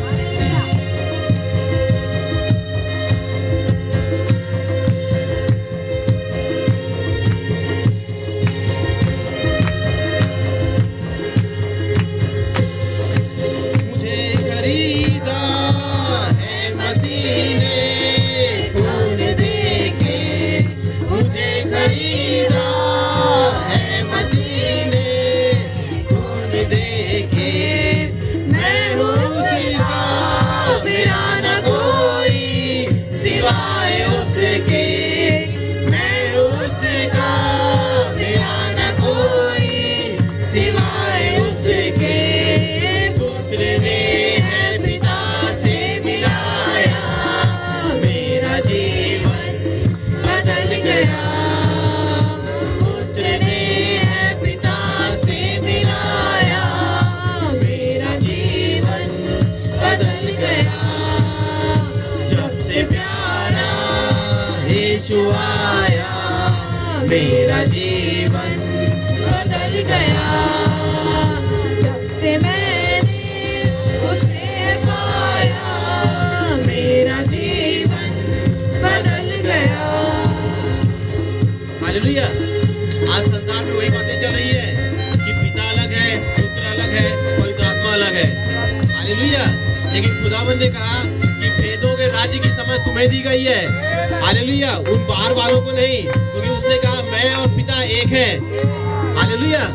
मेरा जीवन बदल गया जब से मैंने उसे पाया। मेरा जीवन बदल गया। हालेलुया। आज संसार में वही बातें चल रही है कि पिता अलग है, पुत्र अलग है, पवित्र आत्मा अलग है। हालेलुया। लेकिन खुदावंद ने कहा कि भेदों के राज्य की समझ तुम्हें दी गई है। हालेलुया, उन बाहर वालों को नहीं, क्योंकि उसने कहा मैं और पिता एक हैं। हालेलुया।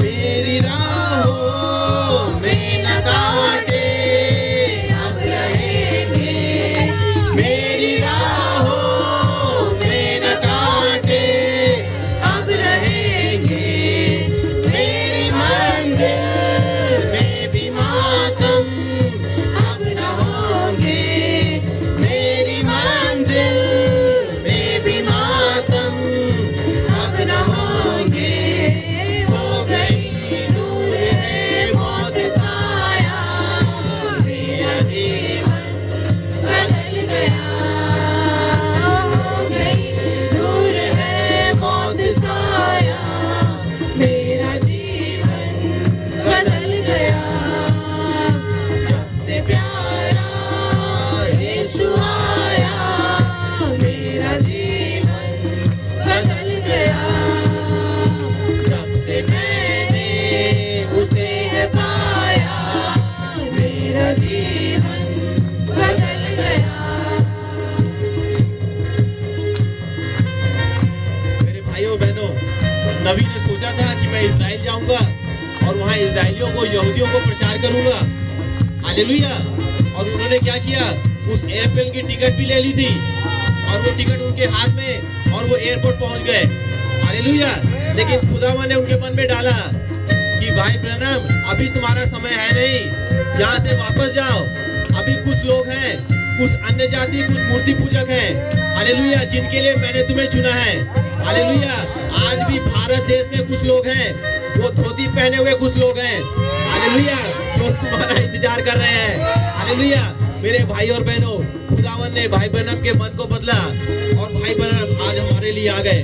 मेरी राहों में न काटे अब रहेंगे, मेरी राहों में न काटे अब रहेंगे, मेरी मंजिल में भी मातम अब न होंगे, मेरी मंजिल में भी मातम अब न होंगे। हो गई दूर है मौत साया, मेरा जीवन बदल गया। हो गई दूर है मौत साया, मेरा जीवन बदल गया। जब से प्यारा यीशु आया, मेरा जीवन बदल गया। जब से मैंने उसे पाया, मेरा जीवन बदल गया। मेरे भाइयों बहनों, नबी ने सोचा था कि मैं इजराइल जाऊंगा और वहां इजराइलियों को, यहूदियों को प्रचार करूंगा। हालेलुया। और उन्होंने क्या किया, उस एयरप्लेन की टिकट भी ले ली थी और वो टिकट उनके हाथ में और वो एयरपोर्ट पहुंच गए। हालेलुया। लेकिन खुदावन ने उनके मन में डाला कि भाई ब्रैनम, अभी तुम्हारा समय है नहीं, यहाँ से वापस जाओ। अभी कुछ लोग हैं, कुछ अन्य जाति, कुछ मूर्ति पूजक हैं। हालेलुया, जिनके लिए मैंने तुम्हें चुना है। हालेलुया। आज भी भारत देश में कुछ लोग हैं, वो धोती पहने हुए कुछ लोग हैं। हालेलुया, जो तुम्हारा इंतजार कर रहे हैं। हालेलुया। मेरे भाई और बहनों, खुदावन ने भाई ब्रैनम के मन को बदला और भाई ब्रैनम आज हमारे लिए आ गए।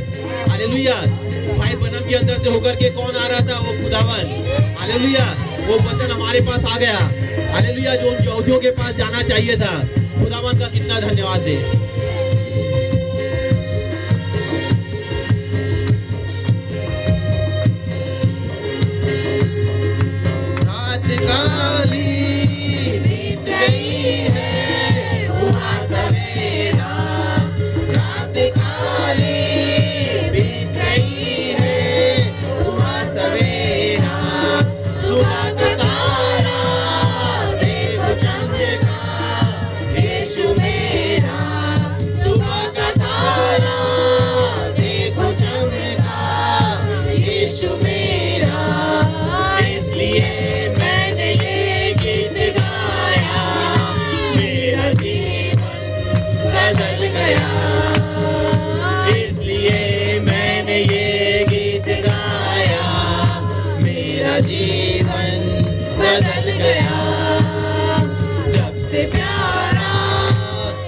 हालेलुया। भाई ब्रैनम के अंदर से होकर के कौन आ रहा था, वो खुदावन। हालेलुया। वो वचन हमारे पास आ गया। हालेलुया। जो उन यहूदियों के पास जाना चाहिए था। खुदावन का कितना धन्यवाद दे। रात काली बीत गई है, हुआ सवेरा। रात काली बीत गई है, हुआ सवेरा। सुबह का तारा देखो चमका, यीशु मेरा।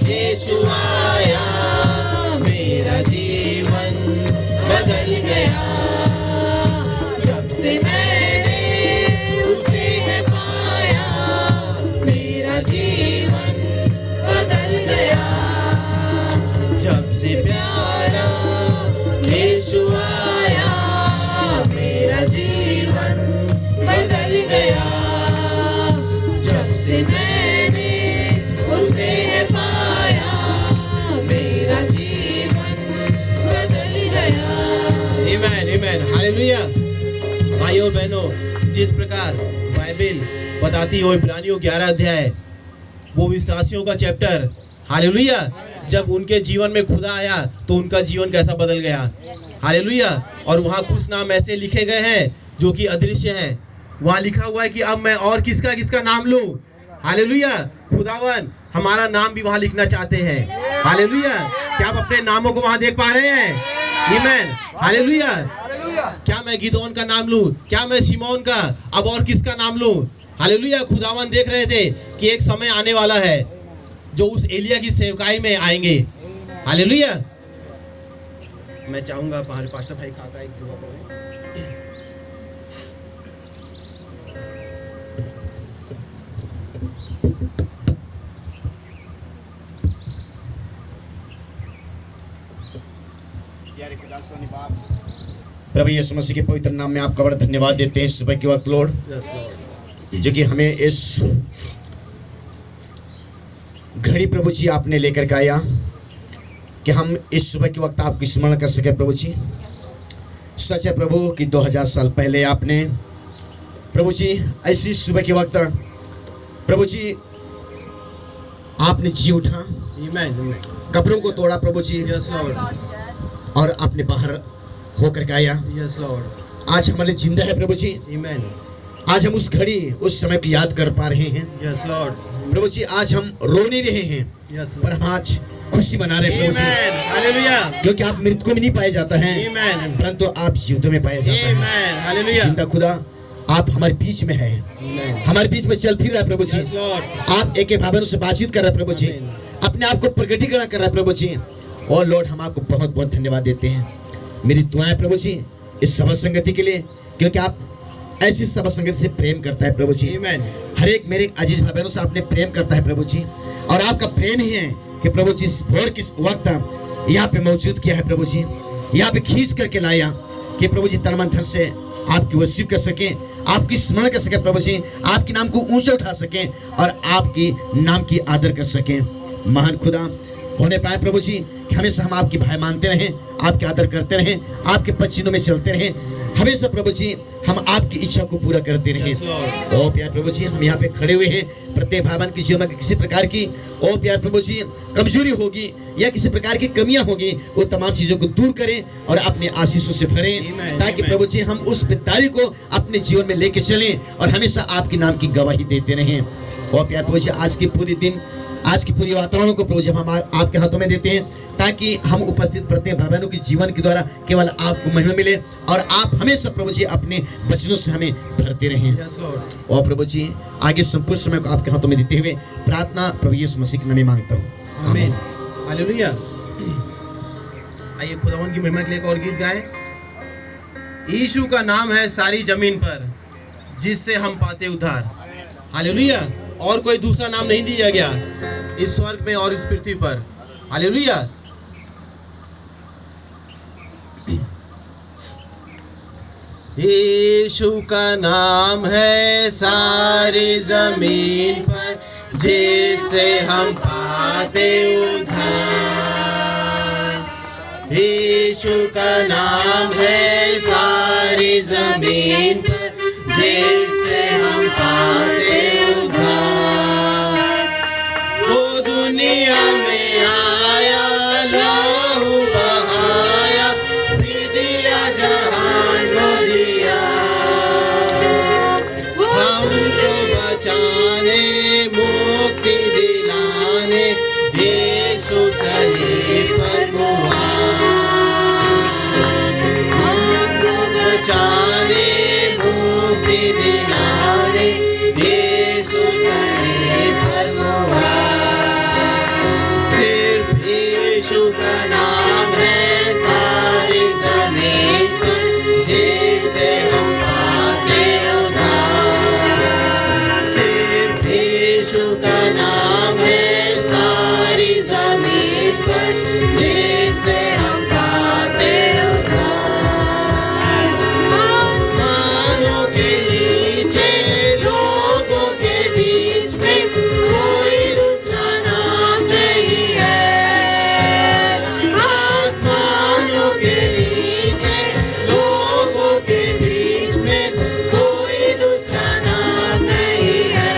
यीशु आया, मेरा जीवन बदल गया। जब से मैंने उसे है पाया, मेरा जीवन बदल गया। जब से प्यारा यीशु आया, मेरा जीवन बदल गया। जब से मैंने उसे है पाया, मेरा जीवन बदल गया। आमीन, आमीन, हालेलुया। भाइयों और बहनों, जिस प्रकार बाइबल बताती है इब्रानियों 11 अध्याय, वो विश्वासियों का चैप्टर, हालेलुया, जब उनके जीवन में खुदा आया तो उनका जीवन कैसा बदल गया, हालेलुया। और वहाँ कुछ नाम ऐसे लिखे गए हैं जो कि अदृश्य हैं। वहाँ लिखा हुआ है कि अब मैं और किसका किसका नाम लूं, हालेलुया। खुदावन हमारा नाम भी वहाँ लिखना चाहते हैं, हालेलुया। क्या आप अपने नामों को वहाँ देख पा रहे हैं? आमीन, हालेलुया। क्या मैं गिदोन का नाम लूं? क्या मैं शिमोन का? अब और किसका नाम लूं? हालेलुया। खुदावन देख रहे थे कि एक समय आने वाला है जो उस एलिया की सेवकाई में आएंगे, हालेलुया। मैं चाहूंगा हमारे पास्टर भाई काका एक दुआ करें। प्रभु यीशु मसीह के पवित्र नाम में आपका बड़ा धन्यवाद देते हैं सुबह के वक्त लॉर्ड, जो कि हमें इस घड़ी प्रभु जी आपने लेकर के आया कि हम इस सुबह के वक्त आपकी स्मरण कर सके। प्रभु जी सच है प्रभु कि 2000 साल पहले आपने प्रभु जी ऐसी सुबह के वक्त प्रभु जी आपने जी उठा, कब्रों को तोड़ा प्रभु जी, और आपने बाहर होकर के आया। आज हमारे जिंदा है प्रभु जी। आज हम उस घड़ी उस समय को याद कर पा रहे हैं। प्रभु जी आज हम रो नहीं रहे हैं, पर आज खुशी मना रहे प्रभु जी, हालेलुया। क्योंकि आप मृतकों में नहीं पाए जाता है, परंतु आप जीवितों में पाए जाता है, हालेलुया। जिंदा खुदा आप हमारे बीच में है, हमारे बीच में चल फिर रहा है प्रभु जी। आप एक भावना से बातचीत कर रहे हैं प्रभु जी, अपने आप को प्रकटीकरण कर रहा है प्रभु जी। और लॉर्ड हम आपको बहुत बहुत धन्यवाद देते हैं। मेरी दुआएं प्रभु जी इस सभा संगति के लिए, क्योंकि आप ऐसी सभा संगति से प्रेम करता है प्रभु जी। हर एक मेरे अजीज भाई बहनों से आपने प्रेम करता है प्रभु जी, और आपका प्रेम ही है कि प्रभु जी इस भोर किस वक्त यहाँ पे मौजूद किया है प्रभु जी, यहाँ पे खींच करके लाया कि प्रभु जी तन मन धन से आपकी वर्शिप कर सके, आपकी स्मरण कर सके प्रभु जी, आपके नाम को ऊंचा उठा सके और आपकी नाम की आदर कर सके। महान खुदा होने पाए प्रभु जी कि हमेशा हम आपके भाई मानते रहें, आपके आदर करते रहें, आपके पच्चीनों में चलते रहें, हमेशा प्रभु जी हम आपकी इच्छा को पूरा करते रहें। ओ प्यार प्रभु जी हम यहाँ पे खड़े हुए हैं, प्रत्येक भाई बहन की जीवन में किसी प्रकार की ओ प्यार प्रभु जी कमजोरी होगी या किसी प्रकार की कमियां होगी, वो तमाम चीजों को दूर करें और अपने आशीषों से भरें, ताकि प्रभु जी हम उस पितारी को अपने जीवन में लेके चलें और हमेशा आपके नाम की गवाही देते रहें। और प्यार प्रभु जी आज की पूरी दिन, आज की पूरी वातावरण को प्रभु जी हम आपके हाथों में देते हैं, ताकि हम उपस्थित प्रत्येक भाई बहनों के जीवन के द्वारा केवल आपको महिमा मिले और आप हमेशा प्रभु जी अपने वचनों से हमें भरते रहें। और प्रभु जी आगे संपूर्ण समय को आपके हाथों में देते हुए प्रार्थना प्रभु यीशु मसीह के नाम में मांगता हूँ, आमीन, हालेलुया। आइए खुदावन की महिमा के लिए एक और गीत गाएं। यीशु का नाम है सारी जमीन पर, जिससे हम पाते उद्धार, हालेलुया। और कोई दूसरा नाम नहीं दिया गया इस स्वर्ग में और इस पृथ्वी पर, हालेलुया। यीशु का नाम है सारी जमीन पर, जिससे हम पाते उद्धार। यीशु का नाम है सारी जमीन पर, जिससे हम पाते उद्धार। वो दुनिया में आया, लहू बहाया, फिर दिया जहान को जिया, हमको बचाने मुक्ति दिलाने यीशु सलीब पर हुआ। यीशु का नाम है सारी जमीन पर, जिससे हम पाते उद्धार। सिर्फ यीशु का नाम है सारी जमीन पर, जिससे हम पाते उद्धार। आसमानों के नीचे लोगों के बीच में कोई दूसरा नाम नहीं है। आसमानों के नीचे लोगों के बीच में कोई दूसरा नाम नहीं है।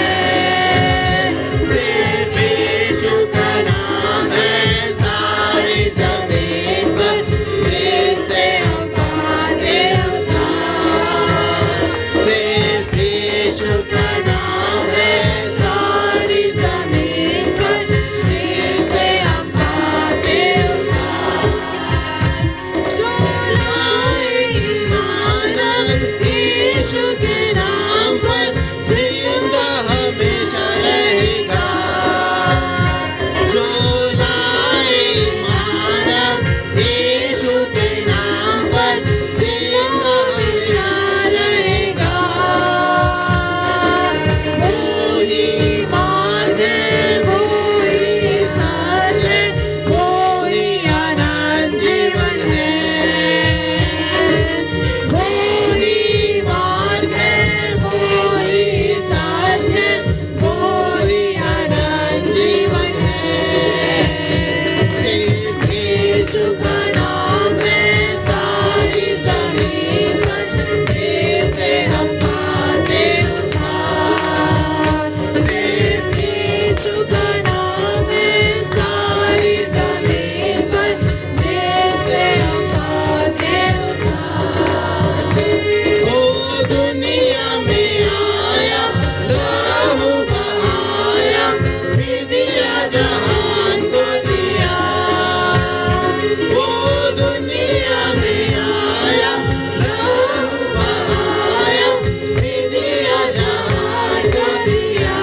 सिर्फ यीशु का नाम है सारी जमीन पर, जिससे हम पाते उद्धार। सिर्फ यीशु का नाम है सारी जमीन पर, जिससे हम पाते उद्धार। जो लाए ईमान यीशु के नाम पर, जिंदा हमेशा रहेगा। जो लाए ईमान यीशु के नाम पर, जिंदा हमेशा रहेगा। वो ही मार्ग है, वो ही सत्य है, वो ही अनंत जीवन है। वो ही मार्ग है, वो ही सत्य है, वो ही अनंत जीवन है। सिर्फ यीशु का नाम है सारी जमीन पर, जिससे हम पाते उद्धार। सिर्फ यीशु का नाम है सारी जमीन पर, जिससे हम पाते उद्धार। ओ दुनिया में आया, लहू बहाया, विदिया जहान को दिया। ओ दुनिया में आया, लहू बहाया, विदिया जहान को दिया।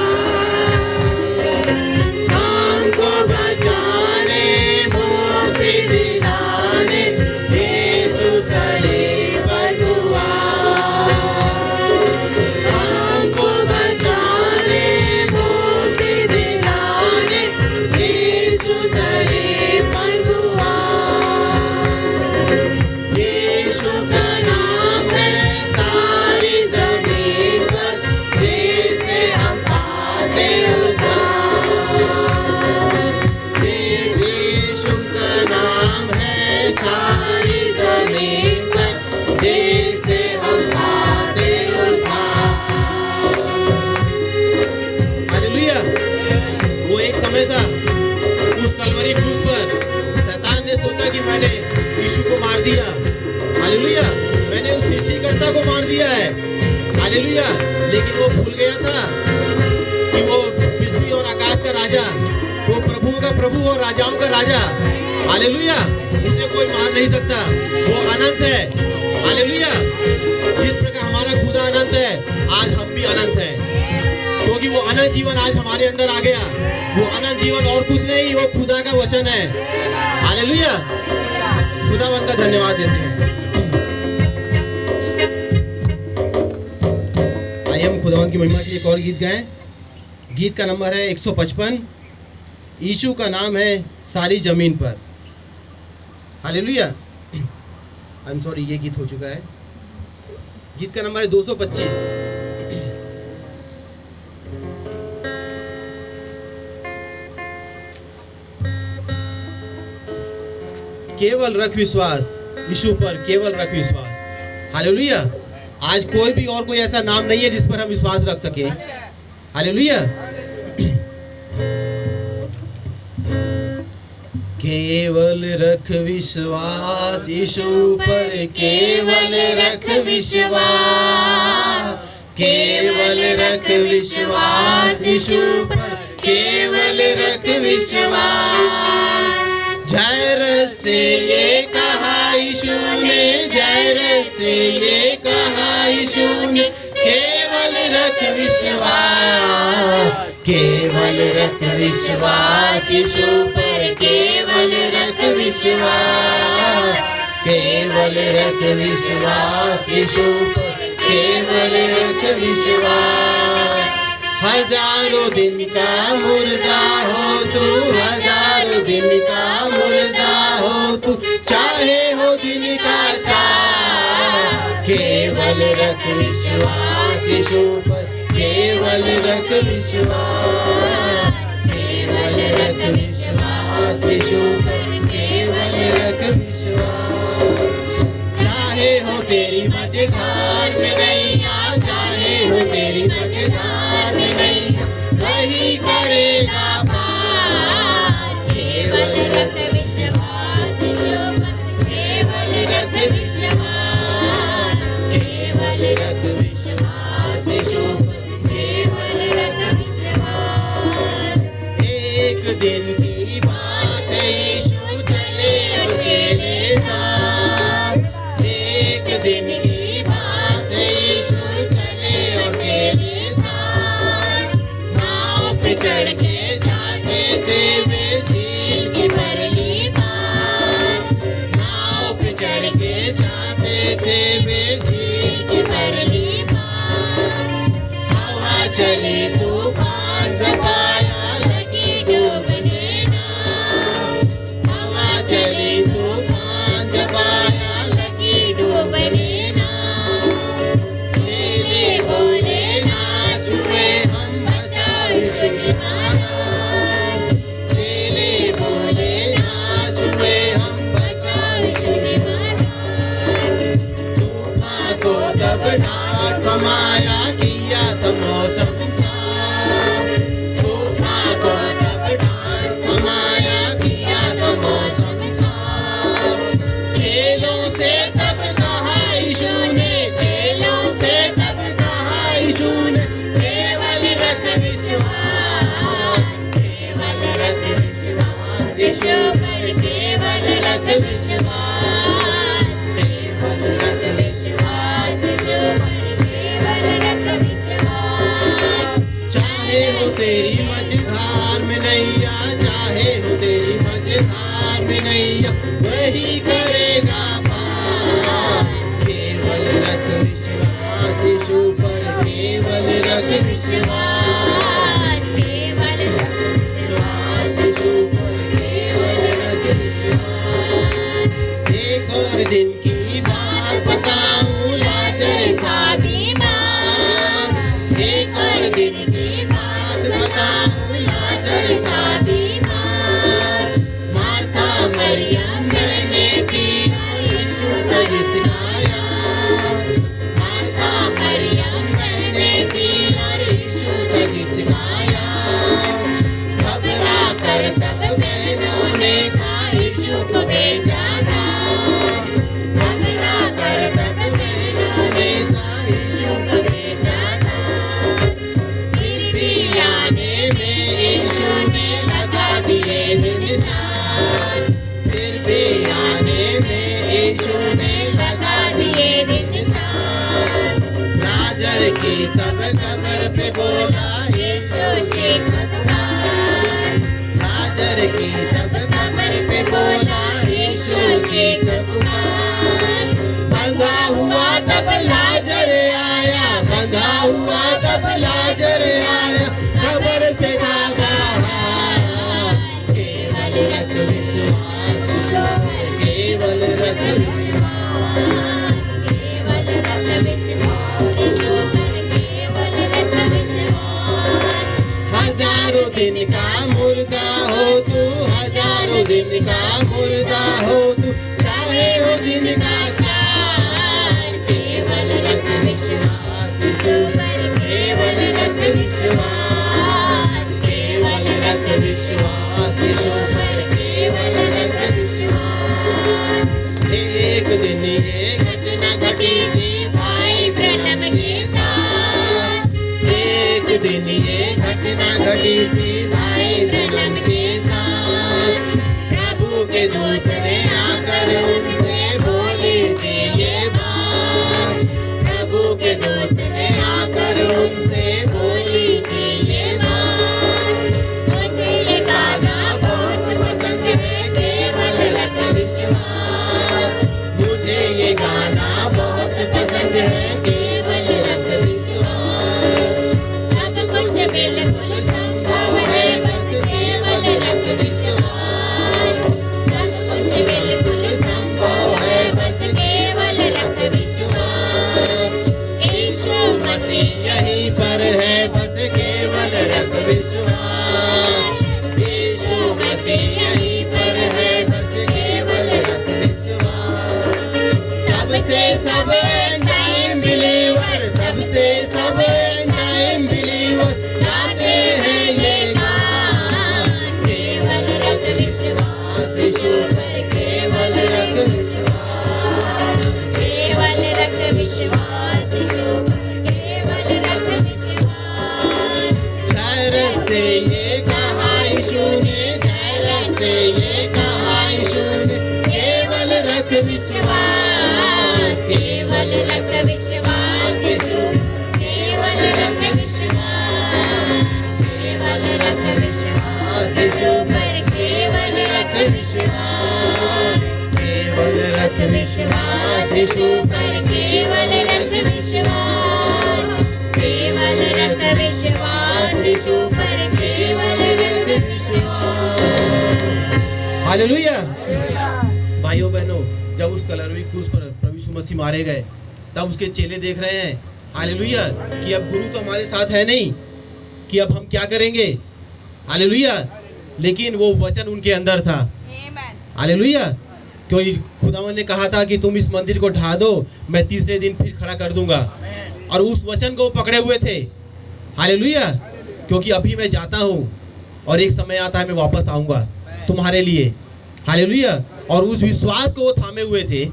हमको बचाने, मुक्ति दिलाने, यीशु सलीब पर हुआ। हमको बचाने, मुक्ति दिलाने, यीशु सलीब पर हुआ। यीशु का नाम है सारी जमीन पर, जिससे हम पाते उद्धार। यीशु का नाम है सारी जमीन पर, जिससे हम पाते उद्धार। हालेलुया। वो एक समय था उस कलवरी क्रूस पर, शैतान ने सोचा कि मैंने यीशु को मार दिया। हालेलुया। मैंने उस सृष्टिकर्ता को मार दिया है। हालेलुया। लेकिन वो भूल गया था कि वो पृथ्वी और आकाश का राजा, वो प्रभुओं का प्रभु और राजाओं का राजा। हालेलुया। उसे कोई मार नहीं सकता। वो अनंत है। हालेलुया। जिस प्रकार हमारा खुदा अनंत है, आज हम भी अनंत है, क्योंकि वो अनंत जीवन आज हमारे अंदर आ गया। वो अनंत जीवन और कुछ नहीं, वो खुदा का वचन है। हालेलुया। खुदावन का धन्यवाद देते हैं। आइए हम खुदावन की महिमा के लिए एक और गीत गाएं। गीत का नंबर है 155। यीशु का नाम है सारी जमीन पर। हालेलुया। आई एम सॉरी, ये गीत हो चुका है। गीत का नंबर है 225। केवल रख विश्वास यीशु पर, केवल रख विश्वास। हालेलुया। आज कोई भी और कोई ऐसा नाम नहीं है जिस पर हम विश्वास रख सके। हालेलुया। केवल रख विश्वास यीशु पर, केवल रख विश्वास, केवल रख विश्वास यीशु पर, केवल रख विश्वास। जय से ये कहा यीशु ने, जय से ये कहा यीशु ने, केवल रख विश्वास, केवल रख विश्वास यीशु पर, केवल रख विश्वास, केवल रख विश्वास यीशु पर, केवल रख विश्वास। हजारों दिन का मुर्दा हो तू, हजारों दिन का मुर्दा हो तू, चाहे हो दिन का चार, केवल रख विश्वास यीशु पर, केवल रख विश्वास, केवल रख विश्वास यीशु पर, केवल रख विश्वास। चाहे हो तेरी मझधार में नैया, चाहे हो तेरी मझधार में नैया, वही करेगा पार, केवल रख विश्वास यीशु पर, केवल रख विश्वास, केवल रख विश्वास यीशु पर, केवल रख विश्वास। एक दिन की बात है यीशु चले और चेले साथ, एक दिन की बात है यीशु चले और चेले साथ, नाव पे चढ़ के जाते थे वे झील की परली पार, नाव पे चढ़ के जाते थे वे झील की परली पार। हवा चली तूफान जगाया लगी डूबने नाव, हवा चली तूफान जगाया लगी डूबने नाव। चेले बोले ना छुए हम बचाओ यीशु की महाराज, चेले बोले ना छुए हम बचाओ यीशु की महाराज। तूफान को तब डांट थमाया किया था मौसम साफ, तूफान को तब डांट थमाया किया था मौसम साफ। चेलों से तब कहा यीशु ने, चेलों से तब कहा यीशु ने, केवल रख विश्वास, केवल रख विश्वास यीशु पर, केवल रख विश्वास, केवल रख विश्वास यीशु पर, केवल रख विश्वास। चाहे हो तेरी मझधार में नैया, चाहे हो तेरी मझधार में नैया, वही करेगा पार, केवल रख विश्वास यीशु पर, केवल रख विश्वास, केवल रख विश्वास यीशु पर, केवल रख विश्वास। एक और दिन की बात बताऊं, लाजर था बीमार, एक और दिन की बात बताऊं, लाजर था बीमार। मार्था मरियम मैंने थी और यीशु को जिसकाया, मार्था मरियम मैंने थी और यीशु को जिसकाया। घबरा कर तब बहनों ने कहा यीशु को भेजा था, घबरा कर तब बहनों ने कहा यीशु को भेजा था। फिर भी आने में यीशु ने लगा दिए दिन चार, फिर भी आने में यीशु ने लगा दिए दिन चार। लाजर की तब कब्र पे बोला यीशु चीख पुकार, लाजर की तब कब्र पे बोला यीशु चीख पुकार। बंधा हुआ तब लाजर आया, बंधा हुआ तब लाजर आया, कब्र से था बाहर, केवल रख विश्वास यीशु पर, केवल रख विश्वास, केवल रख विश्वास यीशु पर, केवल रख विश्वास। हजारों दिन का मुर्दा हो तू, हजारों दिन का मुर्दा हो तू, चाहे हो दिन का चार, केवल रख विश्वास यीशु पर, केवल रख विश्वास, केवल रख विश्वास यीशु पर, केवल रख विश्वास। एक दिन ये घटना घटी थी भाई ब्रनम के साथ, एक दिन ये घटना घटी थी भाई ब्रनम के साथ। प्रभु के दूत ने आकर उनसे बोली थी ये बात, प्रभु के दूत ने आकर उनसे बोली थी ये बात। मुझे ये गाना बहुत पसंद है, केवल रख विश्वास, केवल रख विश्वास यीशु पर केवल रख विश्वास, केवल रख विश्वास यीशु पर केवल रख विश्वास। हालेलुया। भाइयों बहनों, जब उस कलवरी क्रूस पर प्रभु यीशु मसीह मारे गए, तब उसके चेले देख रहे हैं, हालेलुया, कि अब गुरु तो हमारे साथ है नहीं, कि अब हम क्या करेंगे। हालेलुया। लेकिन वो वचन उनके अंदर था। हालेलुया। क्योंकि खुदावन ने कहा था कि तुम इस मंदिर को ढा दो, मैं तीसरे दिन फिर खड़ा कर दूंगा। और उस वचन को पकड़े हुए थे। हालेलुया। क्योंकि अभी मैं जाता हूँ और एक समय आता है मैं वापस आऊंगा तुम्हारे लिए। हालेलुया। और उस विश्वास को वो थामे हुए थे।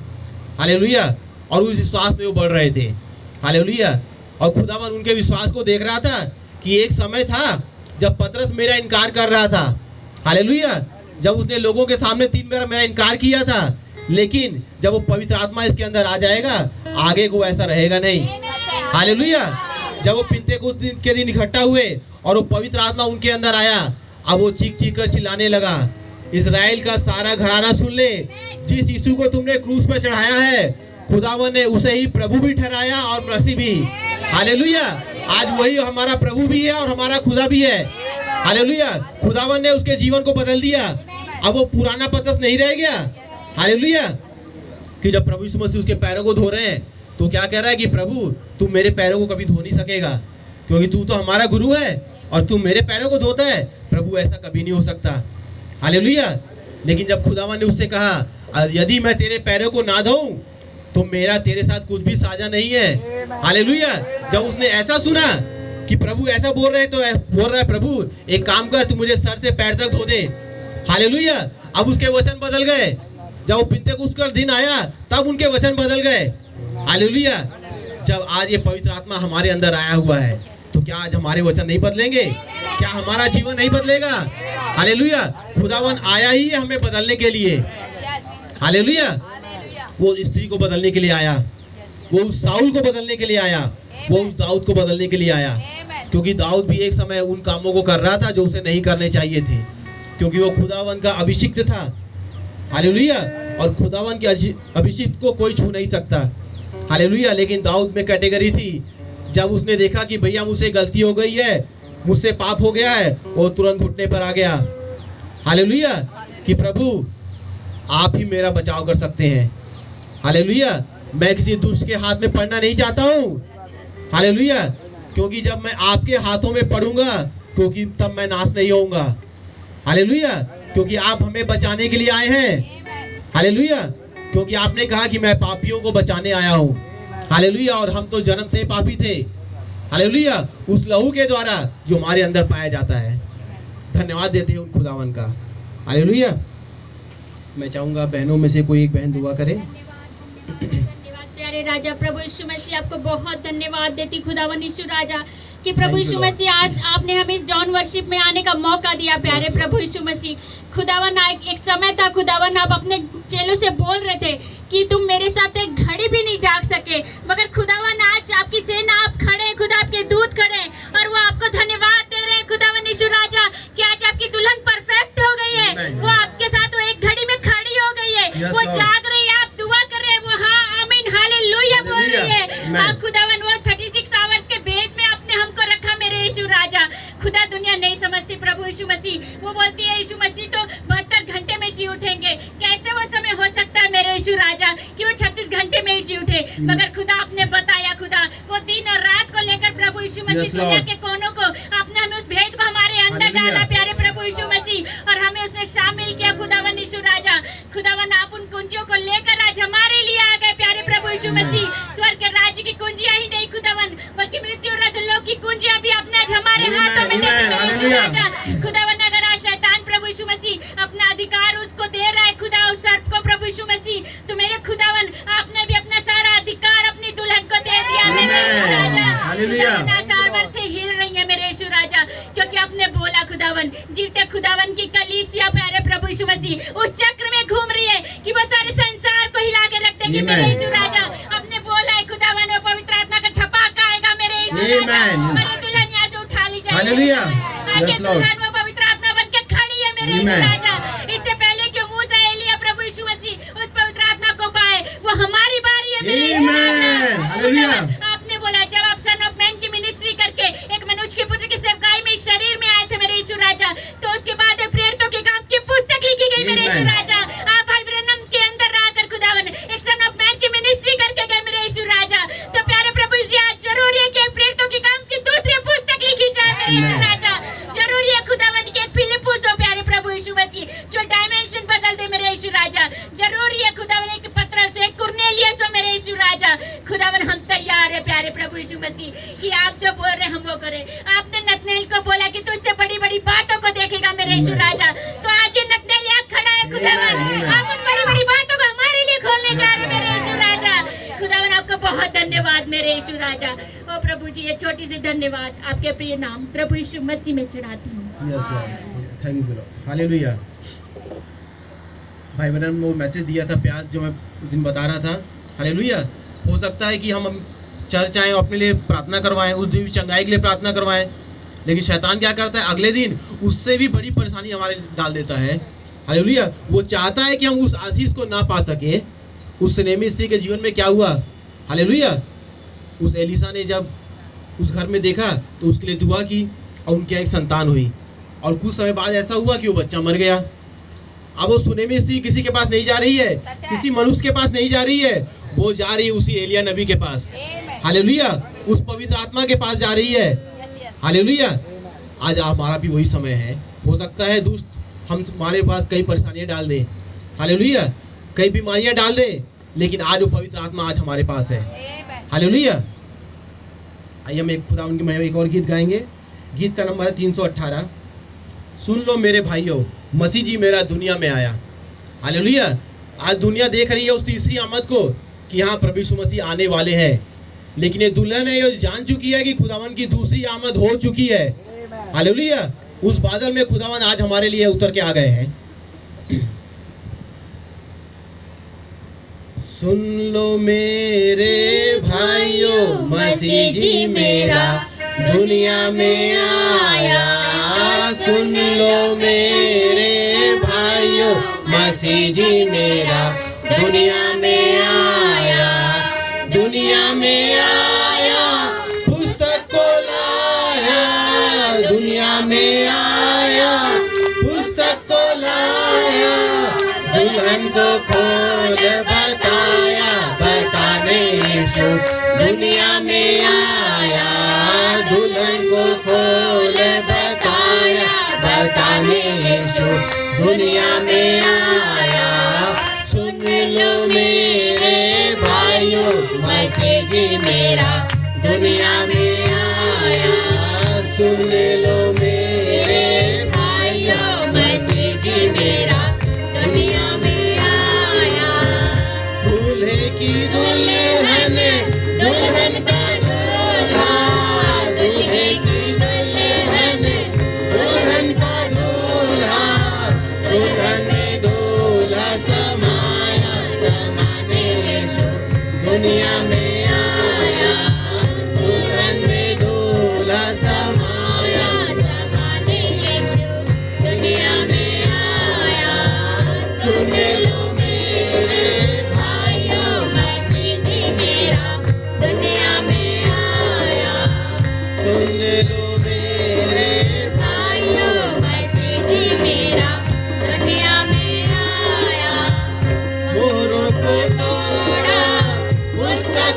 हालेलुया। और उस विश्वास में वो बढ़ रहे थे। हालेलुया। और खुदावन उनके विश्वास को देख रहा था कि एक समय था जब पतरस मेरा इनकार कर रहा था। हालेलुया। जब उसने लोगों के सामने 3 बार मेरा इनकार किया था, लेकिन जब वो पवित्र आत्मा इसके अंदर आ जाएगा, आगे को ऐसा रहेगा नहीं। हालेलुया। जब वो पिन्तेकुस्त के दिन इकट्ठा हुए और वो पवित्र आत्मा उनके अंदर आया, अब वो चीख चीख कर चिल्लाने लगा, इस्राएल का सारा घराना सुन ले, जिस यीशु को तुमने क्रूस पर चढ़ाया है, खुदावन ने उसे ही प्रभु भी ठहराया और मसीह भी। हालेलुया। आज वही हमारा प्रभु भी है और हमारा खुदा भी है। हालेलुया। खुदावन ने उसके जीवन को बदल दिया। अब वो पुराना पतरस नहीं रह गया। हालेलुया। कि जब प्रभु यीशु मसीह उसके पैरों को धो रहे हैं, तो क्या कह रहा है कि प्रभु तू मेरे पैरों को कभी धो नहीं सकेगा, क्योंकि तू तो हमारा गुरु है और तू मेरे पैरों को धोता है। प्रभु ऐसा कभी नहीं हो सकता। हालेलुया। लेकिन जब खुदावन ने उससे कहा, यदि मैं तेरे पैरों को ना धोऊं तो मेरा तेरे साथ कुछ भी साझा नहीं है। हालेलुया। जब उसने ऐसा सुना कि प्रभु ऐसा बोल रहे, तो बोल रहा है, प्रभु एक काम कर, तू मुझे सर से पैर तक धो दे। हालेलुया। अब उसके वचन बदल गए। जब वो पिन्तेकुस्त का दिन आया, तब उनके वचन बदल गए। हालेलुया। जब आज ये पवित्र आत्मा हमारे अंदर आया हुआ है, तो क्या आज हमारे वचन नहीं बदलेंगे? क्या हमारा जीवन नहीं बदलेगा? हालेलुया। खुदावन आया ही है हमें बदलने के लिए। हालेलुया। वो स्त्री को बदलने के लिए आया, वो उस साउल को बदलने के लिए आया, वो उस दाऊद को बदलने के लिए आया। क्योंकि दाऊद भी एक समय उन कामों को कर रहा था जो उसे नहीं करने चाहिए थे, क्योंकि वो खुदावन का अभिषिक्त था। हालेलुया। और खुदावन के अभिषिक्त को कोई छू नहीं सकता। हालेलुया। लेकिन दाऊद में कैटेगरी थी, जब उसने देखा कि भैया मुझसे गलती हो गई है, मुझसे पाप हो गया है, वो तुरंत घुटने पर आ गया। हालेलुया। कि प्रभु आप ही मेरा बचाव कर सकते हैं। हालेलुया। मैं किसी दुष्ट के हाथ में पड़ना नहीं चाहता हूँ। हालेलुया। क्योंकि जब मैं आपके हाथों में पड़ूंगा, क्योंकि तब मैं नाश नहीं होऊंगा। हालेलुया। क्योंकि आप हमें बचाने के लिए आए हैं। हालेलुया। क्योंकि आपने कहा कि मैं पापियों को बचाने आया हूँ। हालेलुया। और हम तो जन्म से ही पापी थे। हालेलुया। उस लहू के द्वारा जो हमारे अंदर पाया जाता है। धन्यवाद देते हैं उन खुदावन का। हालेलुया। मैं चाहूंगा बहनों में से कोई एक बहन दुआ करे। धन्यवाद प्यारे राजा प्रभु यीशु मसीह, आपको बहुत धन्यवाद देती खुदावन यीशु राजा कि प्रभु यीशु मसीह आज आपने हमें इस डॉन वर्शिप में आने का मौका दिया। प्यारे प्रभु यीशु मसीह, खुदावन एक समय था खुदावन, आप अपने चेलों से बोल रहे थे कि तुम मेरे साथ एक घड़ी भी नहीं जाग सके, मगर खुदावन आज आपकी सेना, आप खड़े, खुदा आपके दूत खड़े और वो आपको धन्यवाद दे रहे हैं खुदावन यीशु राजा कि आज आपकी दुल्हन परफेक्ट हो गई है। वो आपके साथ वो एक घड़ी में खड़ी हो गई है, वो जाग रही है, आप दुआ कर रहे हैं, वो हाँ आमीन हालेलुया बोल रही है। खुदावन वो 36 आवर्स के भेद में आपने हमको रखा मेरे यीशु राजा। खुदा दुनिया नहीं समझती प्रभु यीशु मसीह, वो बोलती है यीशु मसीह तो 72 घंटे में जी उठेंगे। कैसे वो समय हो सकता है मेरे यीशु राजा कि वो 36 घंटे में ही जी उठे? मगर खुदा आपने बताया, खुदा वो दिन और रात को लेकर प्रभु यीशु मसीह दुनिया के कोनों को आपने हमें उस भेद को हमारे अंदर डाला प्यारे प्रभु यीशु मसीह, और हमें उसमें शामिल किया खुदावन यीशु राजा। खुदावन आप उन कुंजियों को लेकर आज हमारे लिए आ गए प्यारे प्रभु यीशु मसीह। स्वर्ग के राज्य की कुंजियां ही नहीं खुदावन, बल्कि मृत्यु और अधोलोक की कुंजियां भी आपने आज हमारे हाथों में दे दी यीशु राजा। खुदावन अगर आज शैतान प्रभु यीशु मसीह अपना अधिकार उसको दे रहा है खुदा उस सर्प को प्रभु यीशु मसीह, तो मेरे खुदावन आपने भी अपना सारा अधिकार अपनी दुल्हन को दे दिया मेरे यीशु राजा। खुदावन से हिल रही है मेरे यीशु राजा, क्योंकि आपने बोला खुदावन जीते खुदावन की कलीसिया प्यारे प्रभु यीशु मसीह उस चक्र में घूम रही है कि वो सारे संसार को हिला के रख देगी मेरे यीशु राजा। आपने बोला है खुदावन वो पवित्र आत्मा का छपाका आएगा मेरे यीशु राजा, और ये दुल्हन यहाँ से उठा ली जाएगी। दुल्हन वो पवित्र आत्मा बन के खड़ी है मेरे यीशु राजा। इससे पहले कि मुंह से यीशु राजा। जरूर ये खुदावन एक पत्रस एक कुरनेलियस हो मेरे यीशु राजा। खुदावन हम तैयार है प्यारे प्रभु यीशु मसीह कि आप जो बोल रहे हम वो करें। आपने नतनेल को बोला कि तुझसे बड़ी बड़ी बातों को देखेगा मेरे यीशु राजा। तो आज ये नतनेल यहाँ खड़ा है खुदावन, आप उन बड़ी बड़ी बातों को हमारे लिए खोलने जा रहे हैं मेरे यीशु राजा। खुदावन आपको बहुत धन्यवाद मेरे यीशु राजा। ओ प्रभु जी ये छोटी सी धन्यवाद आपके प्रिय नाम प्रभु यीशु मसीह में चढ़ाती हूँ। Yes Lord, thank you Lord, hallelujah. भाई बहन वो मैसेज दिया था प्याज जो मैं उस दिन बता रहा था, हालेलुया। हो सकता है कि हम चर्च आएँ अपने लिए प्रार्थना करवाएं, उस दिन भी चंगाई के लिए प्रार्थना करवाएं, लेकिन शैतान क्या करता है अगले दिन उससे भी बड़ी परेशानी हमारे डाल देता है, हालेलुया। वो चाहता है कि हम उस आशीष को ना पा सके। उस सुनेमी स्त्री के जीवन में क्या हुआ, हालेलुया। उस एलिसा ने जब उस घर में देखा तो उसके लिए दुआ की और उनके एक संतान हुई, और कुछ समय बाद ऐसा हुआ कि वो बच्चा मर गया। अब वो सुनेमी स्त्री किसी के पास नहीं जा रही है, किसी मनुष्य के पास नहीं जा रही है, वो जा रही है उसी एलिया नबी के पास, हालेलुया। उस पवित्र आत्मा के पास जा रही है, हालेलुया। आज हमारा भी वही समय है। हो सकता है दुष्ट हम हमारे पास कई परेशानियां डाल दे, हालेलुया, कई बीमारियां डाल दे, लेकिन आज वो पवित्र आत्मा आज हमारे पास है, हालेलुया। आइए हम एक खुदा उनकी महिमा एक और गीत गाएंगे। गीत का नंबर है 318। सुन लो मेरे भाइयों, मसीह जी मेरा दुनिया में आया, हालेलुया। आज दुनिया देख रही है उस तीसरी आमद को कि हाँ प्रभु यीशु मसीह आने वाले हैं, लेकिन ये दुल्हन है ये जान चुकी है कि खुदावन की दूसरी आमद हो चुकी है, हालेलुया। उस बादल में खुदावन आज हमारे लिए उतर के आ गए हैं। सुन लो मेरे भाइयों, मसीह जी मेरा दुनिया में आया। सुन लो मेरे भाइयों, मसीह जी मेरा दुनिया में आया, दुनिया में आया, पुस्तक को लाया, दुनिया में आया, पुस्तक को लाया, दुल्हन को खोल बताया, बताने यीशु दुनिया में आया, दुल्हन को खोल बताया, बताने यीशु दुनिया में आया। सुन लो मेरे भाइयों, मसीह जी मेरा दुनिया में आया। सुन लो मेरे भाइयों, मसीह जी मेरा दुनिया में आया। दूल्हे की दुल्हन, दुल्हन का दूल्हा, दूल्हे की दुल्हन, दुल्हन का दूल्हा, दुल्हन में दूल्हा समाया, समाने यीशु दुनिया में आया, दुल्हन में दूल्हा समाया, समाने यीशु दुनिया में आया। सुन लो मेरे भाइयों, मसीह जी मेरा दुनिया में आया। सुन लो मेरे भाइयों, मसीह जी मेरा दुनिया में आया। मोरों को तोड़ा, पुस्तक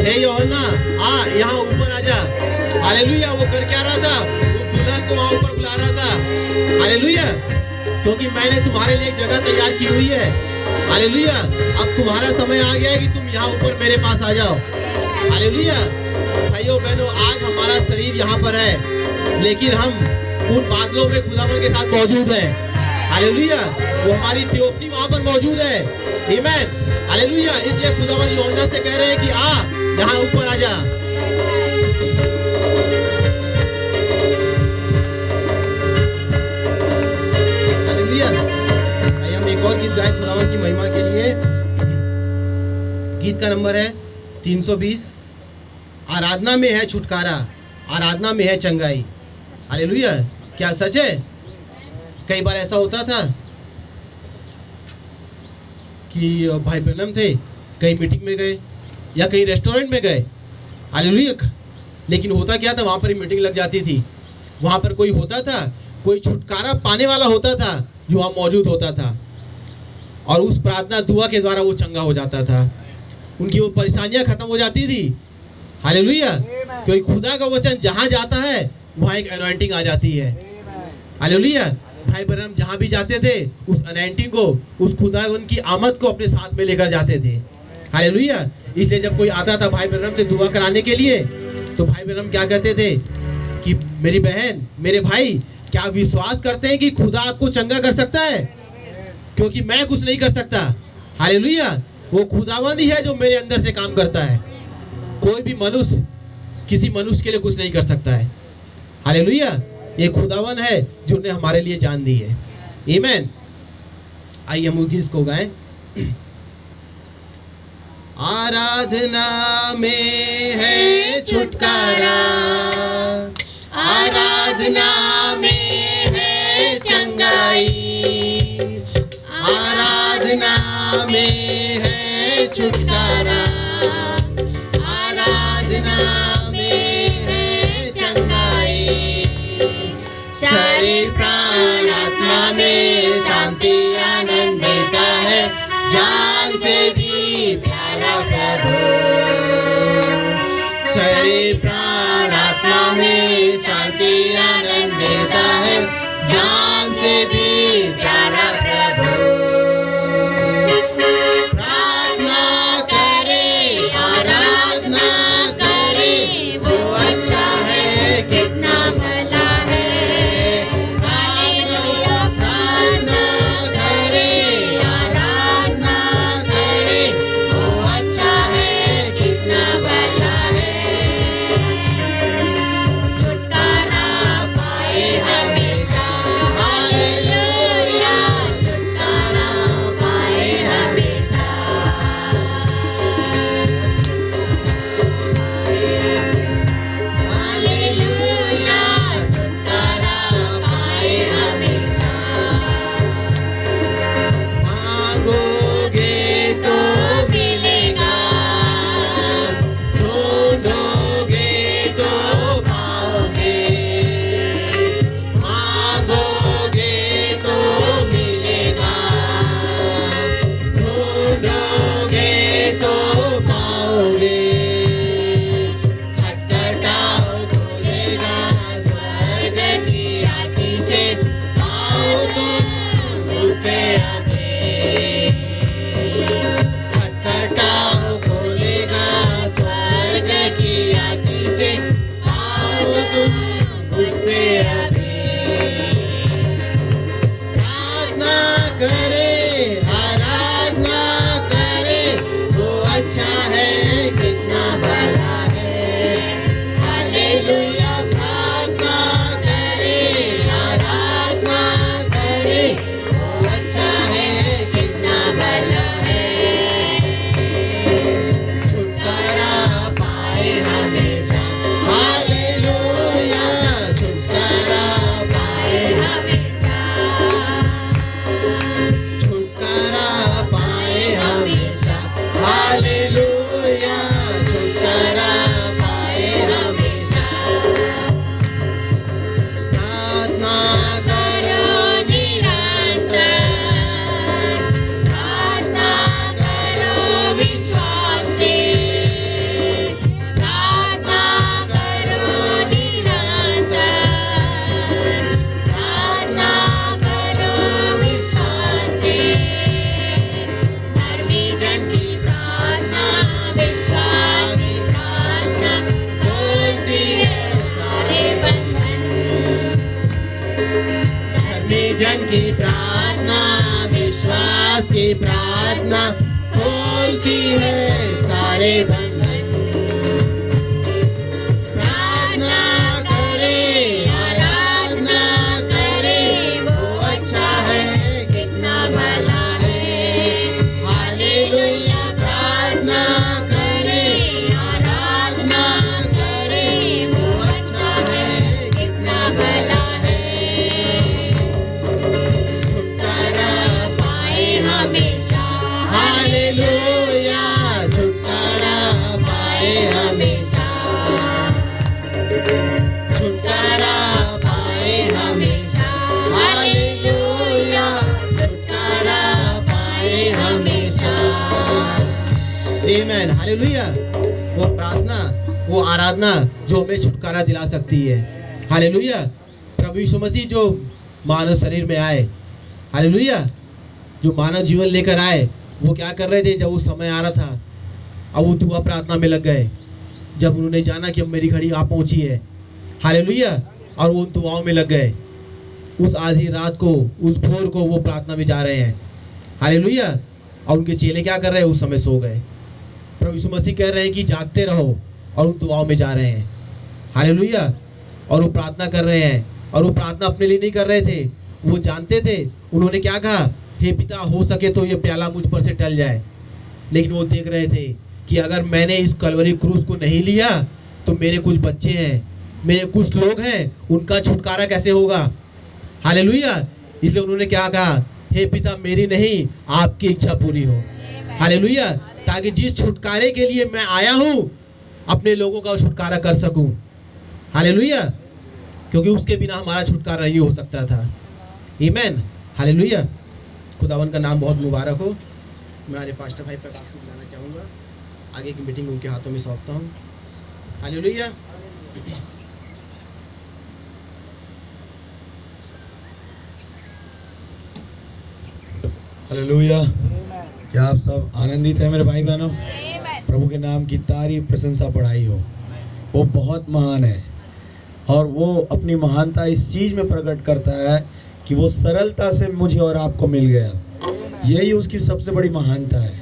हे यूहन्ना, आ यहाँ ऊपर आजा। हालेलुया। वो कर क्या रहा था? वो दुल्हन को वहां ऊपर बुला रहा था। हालेलुया। क्योंकि मैंने तुम्हारे लिए एक जगह तैयार की हुई है। हालेलुया। अब तुम्हारा समय आ गया है कि तुम यहाँ ऊपर मेरे पास आ जाओ। हालेलुया। भाइयों बहनों, आज हमारा शरीर यहाँ पर है, लेकिन हम उन बादलों में खुदावन के साथ मौजूद हैं। हालेलुया। वो हमारी थियोफनी वहां पर मौजूद है। आमीन। हालेलुया। इसलिए खुदावन यूहन्ना से कह रहे हैं कि आ यहाँ ऊपर आ जा। हालेलुया। आइए हम एक और गीत गाएं खुदावन की महिमा के लिए। गीत का नंबर है 320। आराधना में है छुटकारा, आराधना में है चंगाई। हालेलुया। क्या सच है? कई बार ऐसा होता था कि भाई ब्रैनम थे, कहीं मीटिंग में गए या कहीं रेस्टोरेंट में गए। हालेलुया। लेकिन होता क्या था? वहाँ पर ही मीटिंग लग जाती थी। वहाँ पर कोई होता था, कोई छुटकारा पाने वाला होता था जो वहाँ मौजूद होता था, और उस प्रार्थना दुआ के द्वारा वो चंगा हो जाता था। उनकी वो परेशानियाँ खत्म हो जाती थी। हालेलुया। क्योंकि खुदा का वचन जहाँ जाता है वहाँ एक अनॉइंटिंग आ जाती है। हालेलुया। भाई ब्रैनम जहाँ भी जाते थे उस अनॉइंटिंग को, उस खुदा उनकी आमद को अपने साथ में लेकर जाते थे। हालेलुया। इसलिए जब कोई आता था भाई ब्रैनम से दुआ कराने के लिए, तो भाई ब्रैनम क्या कहते थे कि मेरी बहन, मेरे भाई, क्या विश्वास करते हैं कि खुदा आपको चंगा कर सकता है? क्योंकि मैं कुछ नहीं कर सकता। हालेलुया। वो खुदावंद ही है जो मेरे अंदर से काम करता है। कोई भी मनुष्य किसी मनुष्य के लिए कुछ नहीं कर सकता है। हालेलुया। ये खुदावन है जो ने हमारे लिए जान दी है। आमीन। आइए हम गीत को गाएं। आराधना में है छुटकारा, आराधना में है चंगाई, आराधना में है छुटकारा, आराधना में है चंगाई। शरीर प्राण आत्मा में शांति आनंद देता है, जान से भी प्यारा प्रभु। शरीर प्राण आत्मा में शांति आनंद देता है, जान से भी प्यारा प्रभु। प्रार्थना करे, आराधना करे, वो अच्छा है, कितना भला है। प्रार्थना करे, आराधना करे, वो अच्छा है, प्रार्थना खोलती है सारे बंधन। प्रार्थना करें, आराधना करें, वो अच्छा है, कितना भला है। हालेलुया। प्रार्थना करें, आराधना करें, वो अच्छा है, कितना भला है। छुटकारा पाए हमेशा। हालेलुया। छुटकारा पाए हमेशा। छुटकारा पाए हमेशा। हालेलुया। छुटकारा पाए हमेशा। आमीन। हालेलुया। वो प्रार्थना, वो आराधना जो हमें छुटकारा दिला सकती है। हालेलुया। प्रभु यीशु मसीह जो मानव शरीर में आए, हालेलुया, जो मानव जीवन लेकर आए, वो क्या कर रहे थे जब वो समय आ रहा था? अब वो दुआ प्रार्थना में लग गए। जब उन्होंने जाना कि अब मेरी घड़ी आ पहुंची है, हालेलुया, और वो उन दुआओं में लग गए। उस आधी रात को, उस भोर को वो प्रार्थना में जा रहे हैं। हालेलुया। और उनके चेले क्या कर रहे हैं? उस समय सो गए। प्रभु यीशु मसीह कह रहे हैं कि जागते रहो, और उन दुआओं में जा रहे हैं। हालेलुया। और वो प्रार्थना कर रहे हैं, और वो प्रार्थना अपने लिए नहीं कर रहे थे, वो जानते थे। उन्होंने क्या कहा? हे पिता, हो सके तो ये प्याला मुझ पर से टल जाए। लेकिन वो देख रहे थे कि अगर मैंने इस कलवरी क्रूस को नहीं लिया तो मेरे कुछ बच्चे हैं, मेरे कुछ लोग हैं, उनका छुटकारा कैसे होगा? हालेलुया। इसलिए उन्होंने क्या कहा? हे पिता, मेरी नहीं, आपकी इच्छा पूरी हो। हालेलुया। ताकि जिस छुटकारे के लिए मैं आया हूँ, अपने लोगों का छुटकारा कर सकूं। हालेलुया। क्योंकि उसके बिना हमारा छुटकारा नहीं हो सकता था। आमीन। हालेलुया। खुदावन का नाम बहुत मुबारक हो। मैं हमारे पास्टर भाई प्रकाश को बुलाना चाहूँगा। आगे की मीटिंग उनके हाथों में सौंपता हूँ। हालेलुया। हालेलुया। क्या आप सब आनंदित हैं मेरे भाई बहनों? प्रभु के नाम की तारीफ, प्रशंसा, बढ़ाई हो। वो बहुत महान है, और वो अपनी महानता इस चीज़ में प्रकट करता है कि वो सरलता से मुझे और आपको मिल गया। यही उसकी सबसे बड़ी महानता है।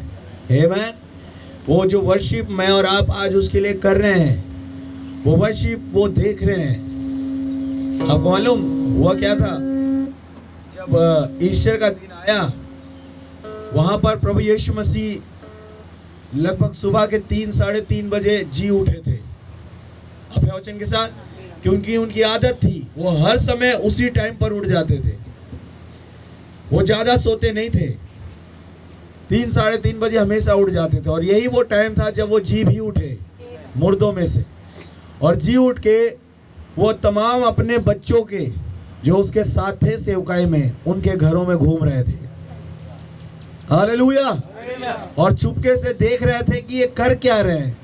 आमीन। वो जो वर्शिप मैं और आप आज उसके लिए कर रहे हैं, वो वर्शिप वो देख रहे हैं। आपको मालूम हुआ क्या था? जब ईस्टर का दिन आया, वहाँ पर प्रभु यीशु मसीह लगभग सुबह के 3-3:30 बजे जी उठे थे अपने वचन के साथ, क्योंकि उनकी आदत थी, वो हर समय उसी टाइम पर उठ जाते थे। वो ज़्यादा सोते नहीं थे, 3-3:30 बजे हमेशा उठ जाते थे। और यही वो टाइम था जब वो जी भी उठे मुर्दों में से, और जी उठ के वो तमाम अपने बच्चों के जो उसके साथ थे सेवकाई में, उनके घरों में घूम रहे थे। हालेलुया। और चुपके से देख रहे थे कि ये कर क्या रहे हैं।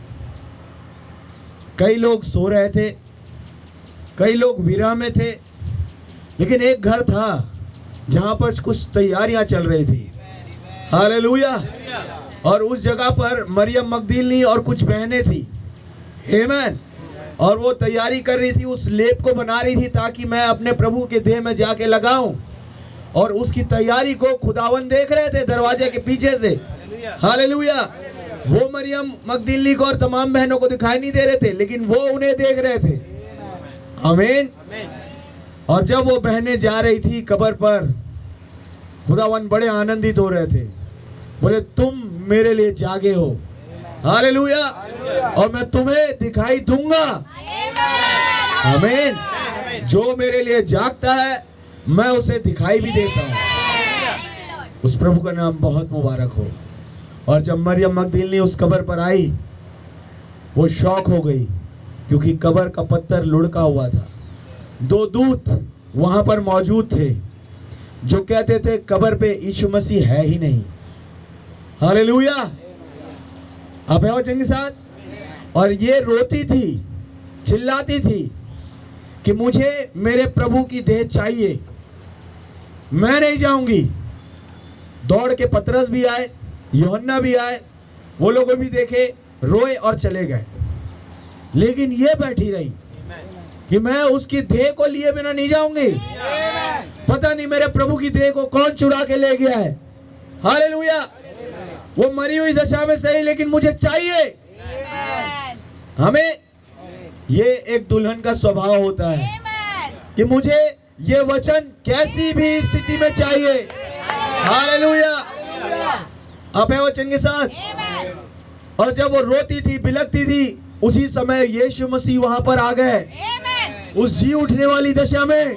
कई लोग सो रहे थे, कई लोग विरह में थे, लेकिन एक घर था जहां पर कुछ तैयारियां चल रही थी। हालेलुया। और उस जगह पर मरियम मगदलीनी और कुछ बहनें थी। आमीन। और वो तैयारी कर रही थी, उस लेप को बना रही थी ताकि मैं अपने प्रभु के देह में जाके लगाऊं। और उसकी तैयारी को खुदावन देख रहे थे दरवाजे के पीछे से। हालेलुया। वो मरियम मगदलीनी को और तमाम बहनों को दिखाई नहीं दे रहे थे, लेकिन वो उन्हें देख रहे थे। आमीन। और जब वो बहनें जा रही थी कब्र पर, खुदावन बड़े आनंदित हो रहे थे। बोले, तुम मेरे लिए जागे हो। हालेलुया। और मैं तुम्हें दिखाई दूंगा। आमीन। जो मेरे लिए जागता है, मैं उसे दिखाई भी देता हूँ। उस प्रभु का नाम बहुत मुबारक हो। और जब मरियम मगदलीनी उस कब्र पर आई, वो शौक हो गई, क्योंकि कब्र का पत्थर लुढ़का हुआ था। 2 दूत वहां पर मौजूद थे जो कहते थे कब्र पे यीशु मसीह है ही नहीं। हालेलुया। आप है वचन के साथ। और ये रोती थी, चिल्लाती थी कि मुझे मेरे प्रभु की देह चाहिए, मैं नहीं जाऊंगी। दौड़ के पतरस भी आए, यूहन्ना भी आए, वो लोग भी देखे, रोए और चले गए। लेकिन ये बैठी रही कि मैं उसकी देह को लिए बिना नहीं जाऊंगी। पता नहीं मेरे प्रभु की देह को कौन चुरा के ले गया है। हालेलुया। वो मरी हुई दशा में सही, लेकिन मुझे चाहिए। हमें ये एक दुल्हन का स्वभाव होता है कि मुझे ये वचन कैसी भी स्थिति में चाहिए। हालेलुया। आप है वचन के साथ। और जब वो रोती थी, बिलखती थी, उसी समय यीशु मसीह वहां पर आ गए उस जी उठने वाली दशा में।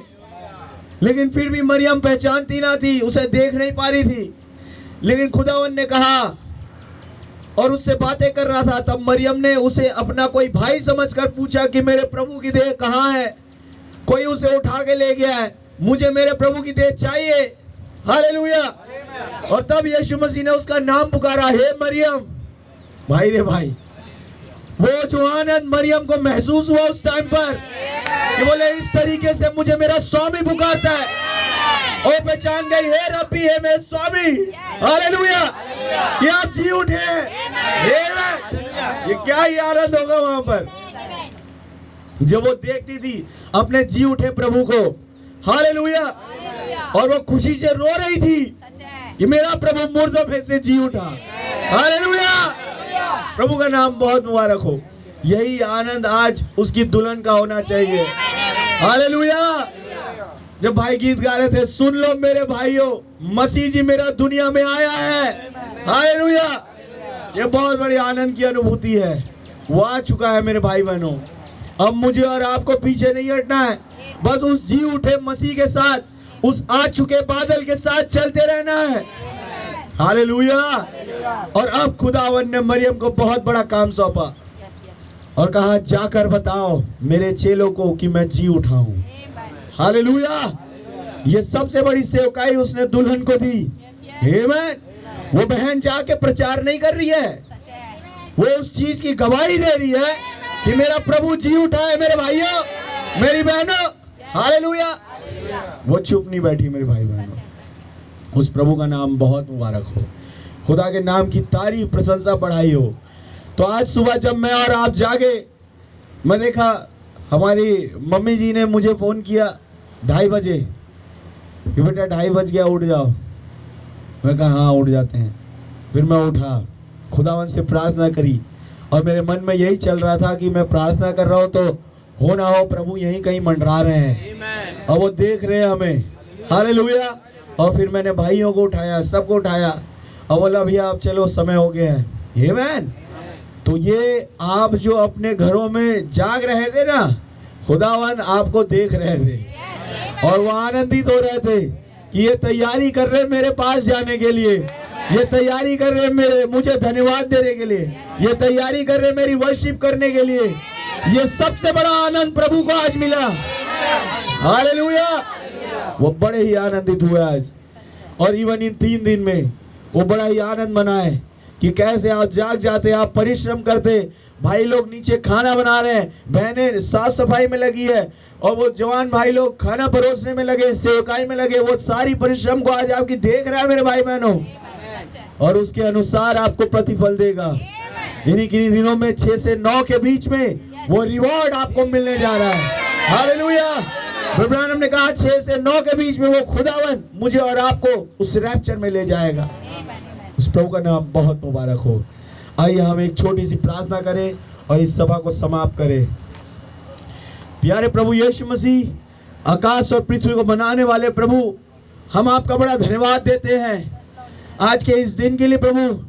लेकिन फिर भी मरियम पहचानती ना थी, उसे देख नहीं पा रही थी। लेकिन खुदावन ने कहा और उससे बातें कर रहा था। तब मरियम ने उसे अपना कोई भाई समझकर पूछा कि मेरे प्रभु की देह कहाँ है? कोई उसे उठा के ले गया है, मुझे मेरे प्रभु की देह चाहिए। हालेलुया। और तब यीशु मसीह ने उसका नाम पुकारा, हे मरियम। भाई रे भाई, वो जो आनंद मरियम को महसूस हुआ उस टाइम पर कि बोले इस तरीके से मुझे मेरा स्वामी पुकारता है। और पहचान गई, हे रब्बी, हे मेरे स्वामी। हालेलुया। ये आप जी उठे हैं। ये क्या ही आनंद होगा वहां पर जब वो देखती थी अपने जी उठे प्रभु को। हालेलुया। और वो खुशी से रो रही थी कि मेरा प्रभु मुर्दों में से जी उठा। हालेलुया। प्रभु का नाम बहुत मुबारक हो। यही आनंद आज उसकी दुल्हन का होना चाहिए। हालेलुया। जब भाई गीत गा रहे थे, सुन लो मेरे भाइयों, मसीह जी मेरा दुनिया में आया है। हालेलुया। ये बहुत बड़ी आनंद की अनुभूति है। वो आ चुका है मेरे भाई बहनों। अब मुझे और आपको पीछे नहीं हटना है, बस उस जी उठे मसीह के साथ, उस आ चुके बादल के साथ चलते रहना है। हालेलुया। और अब खुदावन ने मरियम को बहुत बड़ा काम सौंपा और कहा, जाकर बताओ मेरे चेलों को कि मैं जी उठा हूं। हालेलुया। ये सबसे बड़ी सेवकाई उसने दुल्हन को दी। आमीन। वो बहन जाके प्रचार नहीं कर रही है, वो उस चीज की गवाही दे रही है कि मेरा प्रभु जी उठा है। मेरे भाइयों, मेरी बहनों, हालेलुया। वो चुप नहीं बैठी मेरे भाई बहनों। उस प्रभु का नाम बहुत मुबारक हो। खुदा के नाम की तारीफ, प्रशंसा, बढ़ाई हो। तो आज सुबह जब मैं और आप जागे, मैं देखा हमारी मम्मी जी ने मुझे फ़ोन किया 2:30 बजे कि बेटा 2:30 बज गया, उठ जाओ। मैं कहा हाँ उठ जाते हैं। फिर मैं उठा, खुदावन से प्रार्थना करी और मेरे मन में यही चल रहा था कि मैं प्रार्थना कर रहा हूँ तो हो ना हो प्रभु यहीं कहीं मंडरा रहे हैं और वो देख रहे हैं हमें। हालेलुया। और फिर मैंने भाइयों को उठाया, सबको उठाया और बोला भैया अब चलो समय हो गया है। आमीन। तो ये आप जो अपने घरों में जाग रहे थे ना, खुदावन आपको देख रहे थे और वो आनंदित हो रहे थे कि ये तैयारी कर रहे मेरे पास जाने के लिए, ये तैयारी कर रहे मुझे धन्यवाद देने के लिए, ये तैयारी कर रहे मेरी वर्शिप करने के लिए। ये सबसे बड़ा आनंद प्रभु को आज मिला। हालेलुया। वो बड़े ही आनंदित हुए आज। और इवन इन 3 दिन में वो बड़ा ही आनंद मनाए कि कैसे आप जाग जाते, आप परिश्रम करते, भाई लोग नीचे खाना बना रहे हैं, बहनें साफ सफाई में लगी है और वो जवान भाई लोग खाना परोसने में लगे, सेवकाई में लगे। वो सारी परिश्रम को आज आपकी देख रहा है मेरे भाई बहनों, और उसके अनुसार आपको प्रतिफल देगा। इन्हीं किन्हीं दिनों में 6 से 9 के बीच में वो रिवॉर्ड आपको मिलने जा रहा है। हालेलुया। ब्रह्म ने कहा 6 से 9 के बीच में वो खुदावन मुझे और आपको उस रैप्चर में ले जाएगा। उस प्रभु का नाम बहुत मुबारक हो। आइए हम एक छोटी सी प्रार्थना करें और इस सभा को समाप्त करें। प्यारे प्रभु यीशु मसीह, आकाश और पृथ्वी को बनाने वाले प्रभु, हम आपका बड़ा धन्यवाद देते हैं आज के इस दिन के लिए। प्रभु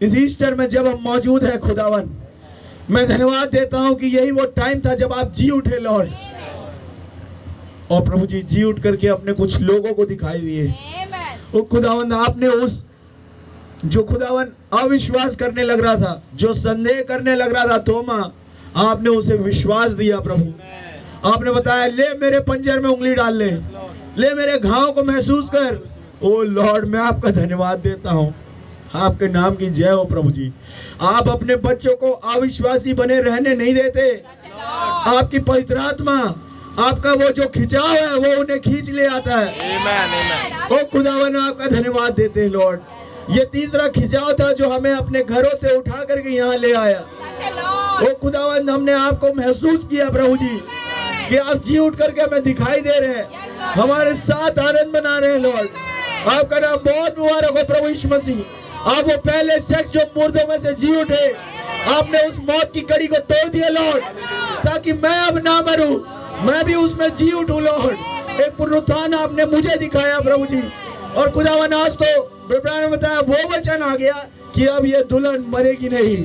इस ईस्टर में जब हम मौजूद हैं खुदावन, मैं धन्यवाद देता हूं कि यही वो टाइम था जब आप जी उठे लॉर्ड। और प्रभु जी उठ करके अपने कुछ लोगों को दिखाई दिए। वो खुदावन आपने उस जो खुदावन अविश्वास करने लग रहा था, जो संदेह करने लग रहा था थोमा, आपने उसे विश्वास दिया। प्रभु आपने बताया ले मेरे पंजर में उंगली डाल ले मेरे घाव को महसूस कर। ओ लॉर्ड मैं आपका धन्यवाद देता हूँ, आपके नाम की जय हो। प्रभु जी आप अपने बच्चों को अविश्वासी बने रहने नहीं देते। आपकी पवित्र आत्मा, आपका वो जो खिंचाव है वो उन्हें खींच ले आता है। ओ खुदावन आपका धन्यवाद देते हैं लॉर्ड। ये तीसरा खिंचाव था जो हमें अपने घरों से उठा करके यहाँ ले आया। ओ खुदावन हमने आपको महसूस किया प्रभु जी कि आप जी उठ करके हमें दिखाई दे रहे हैं, हमारे साथ आनंद मना रहे हैं लॉर्ड। आपका नाम बहुत मुबारक हो प्रभु यीशु मसीह। आप वो पहले शख्स जो मुर्दों में से जी उठे, आपने उस मौत की कड़ी को तोड़ दिया लॉर्ड, ताकि मैं अब ना मरूं, मैं भी उसमें जी उठूं लॉर्ड। एक पुनरुत्थान आपने मुझे दिखाया प्रभु जी। और खुदावन आज तो ने बताया वो वचन आ गया कि अब ये दुल्हन मरेगी नहीं,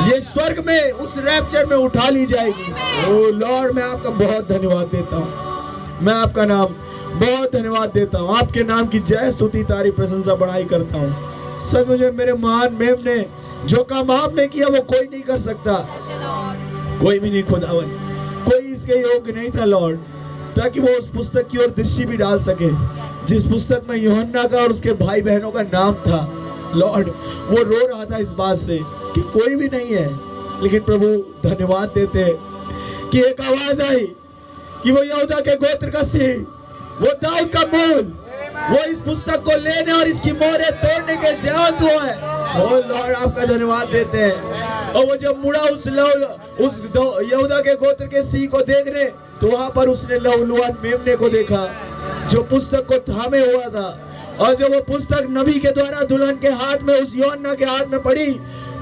ये स्वर्ग में उस रैप्चर में उठा ली जाएगी। ओ लॉर्ड, मैं आपका बहुत धन्यवाद देता हूँ, मैं आपका नाम बहुत धन्यवाद देता हूँ। आपके नाम की जय स्तुति तारीफ प्रशंसा बढ़ाई करता हूँ। सचमुच मेरे महान मेम ने जो काम आपने किया वो कोई नहीं कर सकता, कोई भी नहीं खुदावन, कोई इसके योग्य नहीं था लॉर्ड, ताकि वो उस पुस्तक की ओर दृष्टि भी डाल सके जिस पुस्तक में यूहन्ना का और उसके भाई बहनों का नाम था। लॉर्ड, वो रो रहा था इस बात से कि कोई भी नहीं है, लेकिन प्रभु धन्यवाद देते कि एक आवाज आई कि वो यहूदा के गोत्र का सिंह, वो दाऊद का मूल, वो इस पुस्तक को लेने और इसकी मोहरें तोड़ने के जीवंत हुआ है। ओ लॉर्ड, आपका धन्यवाद देते हैं। और वो जब मुड़ा उस यहूदा के गोत्र के सिंह को देखने, तो वहां पर उसने लहूलुआन मेमने को देखा जो पुस्तक को थामे हुआ था। और जब वो पुस्तक नबी के द्वारा दुल्हन के हाथ में, उस यूहन्ना के हाथ में पड़ी,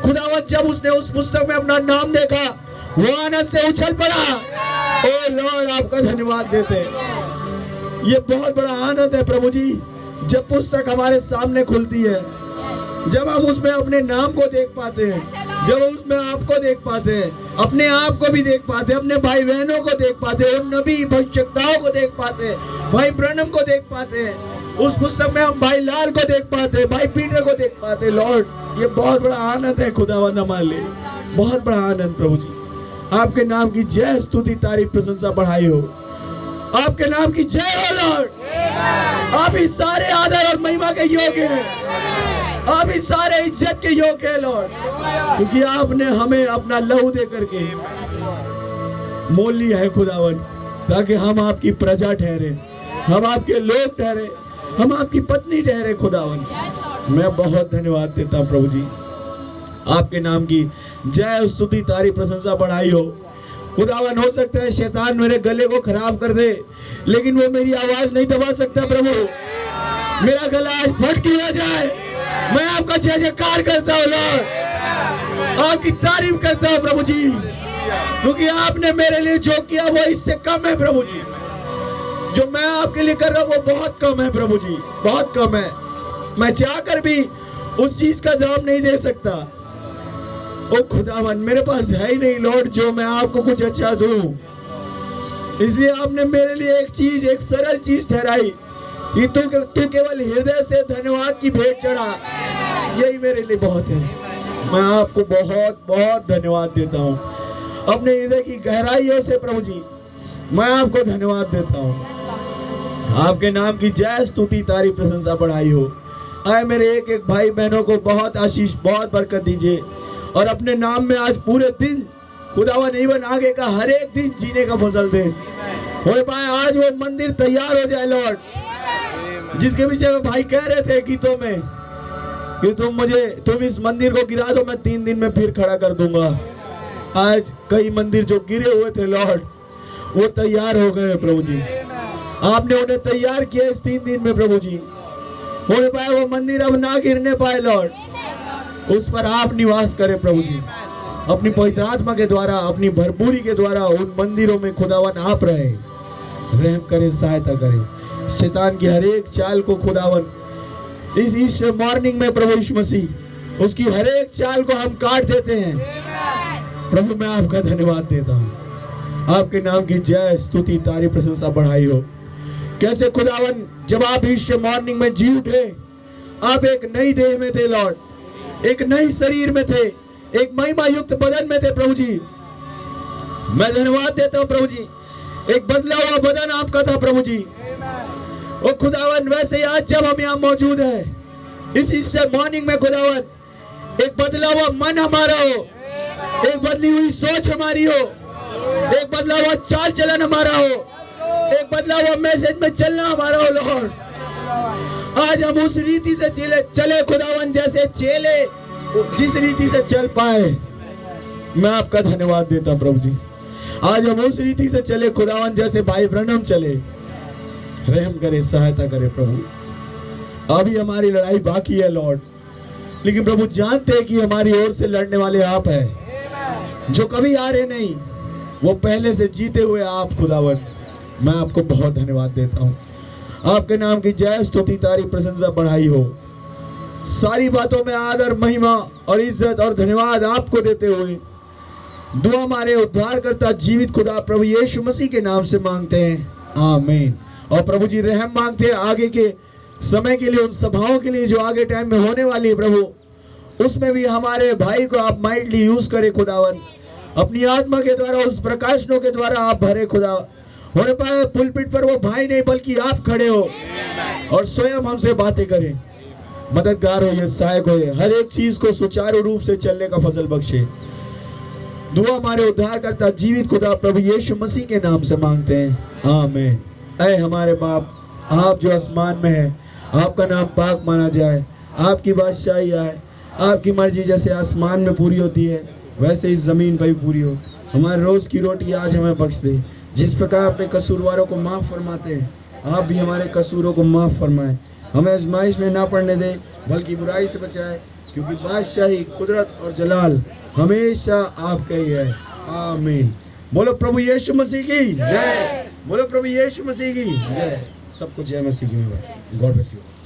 खुदावंत जब उसने उस पुस्तक में अपना नाम देखा, वो आनंद से उछल पड़ा। ओ लॉर्ड, आपका धन्यवाद देते हैं। ये बहुत बड़ा आनंद है प्रभु जी, जब पुस्तक हमारे सामने खुलती है, जब हम उसमें अपने नाम को देख पाते हैं, जब उसमें आपको देख पाते हैं, अपने आप को भी देख पाते हैं, अपने भाई बहनों को देख पाते हैं, उन नबी भविष्यवक्ताओं को देख पाते हैं, भाई ब्रनम को देख पाते हैं, उस पुस्तक में हम भाई लाल को देख पाते हैं, भाई पीटर को देख पाते हैं। लॉर्ड, ये बहुत बड़ा आनंद है खुदावंद हमारे लिए, बहुत बड़ा आनंद प्रभु जी। आपके नाम की जय स्तुति तारीफ प्रशंसा बढ़ाई हो, आपके नाम की जय हो लॉर्ड। आप ही सारे आदर और महिमा के योग्य हैं, आप ही सारे इज्जत के योग्य हैं लॉर्ड, क्योंकि आपने हमें अपना लहू दे करके मोल लिया है खुदावन, ताकि हम आपकी प्रजा ठहरे, हम आपके लोग ठहरे, हम आपकी पत्नी ठहरे खुदावन। मैं बहुत धन्यवाद देता हूँ प्रभु जी। आपके नाम की जय स्तुति तारीफ प्रशंसा बढ़ाई हो खुदावन। हो सकता है शैतान मेरे गले को खराब कर दे, लेकिन वो मेरी आवाज नहीं दबा सकता प्रभु। मेरा गला आज फट क्यों जाए, मैं आपका जय जयकार करता हूँ लॉर्ड, आपकी तारीफ करता हूँ प्रभु जी, क्योंकि आपने मेरे लिए जो किया वो इससे कम है प्रभु जी। जो मैं आपके लिए कर रहा हूँ वो बहुत कम है प्रभु जी, बहुत कम है। मैं चाहकर भी उस चीज का दाम नहीं दे सकता। ओ खुदावन, मेरे पास है ही नहीं लॉर्ड जो मैं आपको कुछ अच्छा दूं, इसलिए आपने मेरे लिए एक चीज, एक सरल चीज ठहराई कि तू केवल हृदय से धन्यवाद की भेंट चढ़ा, यही मेरे लिए बहुत है। मैं आपको बहुत बहुत धन्यवाद देता हूँ अपने हृदय की गहराइयों से प्रभु जी, मैं आपको धन्यवाद देता हूँ। आपके नाम की जय स्तुति तारीफ प्रशंसा बढ़ाई हो। आए मेरे एक एक भाई बहनों को बहुत आशीष, बहुत बरकत दीजिए, और अपने नाम में आज पूरे दिन खुदावन इवन आगे का हर एक दिन जीने का फजल दे। हो पाए आज वो मंदिर तैयार हो जाए लॉर्ड, जिसके विषय में भाई कह रहे थे गीतों में कि तुम इस मंदिर को गिरा दो, मैं 3 दिन में फिर खड़ा कर दूंगा। आज कई मंदिर जो गिरे हुए थे लॉर्ड, वो तैयार हो गए प्रभु जी, आपने उन्हें तैयार किया इस 3 दिन में प्रभु जी। हो पाए वो मंदिर अब ना गिरने पाए लॉर्ड, उस पर आप निवास करें प्रभु जी, अपनी पवित्र आत्मा के द्वारा, अपनी भरपूरी के द्वारा उन मंदिरों में खुदावन आप रहे, रहम करें, सहायता करें। शैतान की हर एक चाल को खुदावन इस ईस्टर मॉर्निंग में प्रभु यीशु मसीह उसकी हर एक चाल को हम काट देते हैं प्रभु। मैं आपका धन्यवाद देता हूँ। आपके नाम की जय स्तुति तारीफ प्रशंसा बढ़ाई हो। कैसे खुदावन जब आप ईस्टर मॉर्निंग में जी उठे, आप एक नई देह में थे लॉर्ड, एक नई शरीर में थे, एक महिमा युक्त बदन में थे प्रभु जी। मैं धन्यवाद देता हूँ प्रभु जी, एक बदला हुआ बदन आपका था प्रभु जी। ओ खुदावन, वैसे ही आज जब हम यहाँ मौजूद है इस ईस्टर मॉर्निंग में खुदावन, एक बदला हुआ मन हमारा हो, एक बदली हुई सोच हमारी हो, एक बदला हुआ चाल चलन हमारा हो, एक बदला हुआ मैसेज में चलना हमारा हो लॉर्ड। आज हम उस रीति से चले खुदावन, जैसे चेले जिस रीति से चल पाए। मैं आपका धन्यवाद देता हूं प्रभु जी। आज हम उस रीति से चले खुदावन जैसे भाई ब्रनम चले। रहम करे, सहायता करे प्रभु। अभी हमारी लड़ाई बाकी है लॉर्ड, लेकिन प्रभु जानते हैं कि हमारी ओर से लड़ने वाले आप हैं, जो कभी हारे नहीं, वो पहले से जीते हुए आप खुदावन। मैं आपको बहुत धन्यवाद देता हूँ। आपके नाम की जय स्तुति तारीफ प्रशंसा बढ़ाई हो। सारी बातों में आदर महिमा और इज्जत और धन्यवाद आपको देते हुए दुआ हमारे उद्धारकर्ता जीवित खुदा प्रभु यीशु मसीह के नाम से मांगते हैं, आमीन। और प्रभु जी रहम मांगते हैं आगे के समय के लिए, उन सभाओं के लिए जो आगे टाइम में होने वाली है प्रभु, उसमें भी हमारे भाई को आप माइटली यूज करें खुदावन। अपनी आत्मा के द्वारा, उस प्रकाशनों के द्वारा आप भरे खुदा। होने पाए पुलपिट पर वो भाई नहीं बल्कि आप खड़े हो और स्वयं हमसे बातें करें। मददगार हो, ये सहायक हो, हर एक चीज को सुचारू रूप से चलने का फजल बख्शे। दुआ हमारे उद्धारकर्ता जीवित खुदा प्रभु यीशु मसीह के नाम से मांगते हैं, आमीन। ऐ हमारे बाप, आप जो आसमान में है, आपका नाम पाक माना जाए, आपकी बादशाही आए, आपकी मर्जी जैसे आसमान में पूरी होती है वैसे इस जमीन पर भी पूरी हो। हमारे रोज की रोटी आज हमें बख्श दे, जिस प्रकार अपने कसूरवारों को माफ फरमाते हैं, आप भी हमारे कसूरों को माफ फरमाए। हमें आजमाइश में ना पड़ने दे, बल्कि बुराई से बचाए, क्योंकि बादशाही, कुदरत और जलाल हमेशा आपका ही है, आमीन। बोलो प्रभु यीशु मसीह की जय, बोलो प्रभु यीशु मसीह की जय। सबको जय मसीह की। God bless you.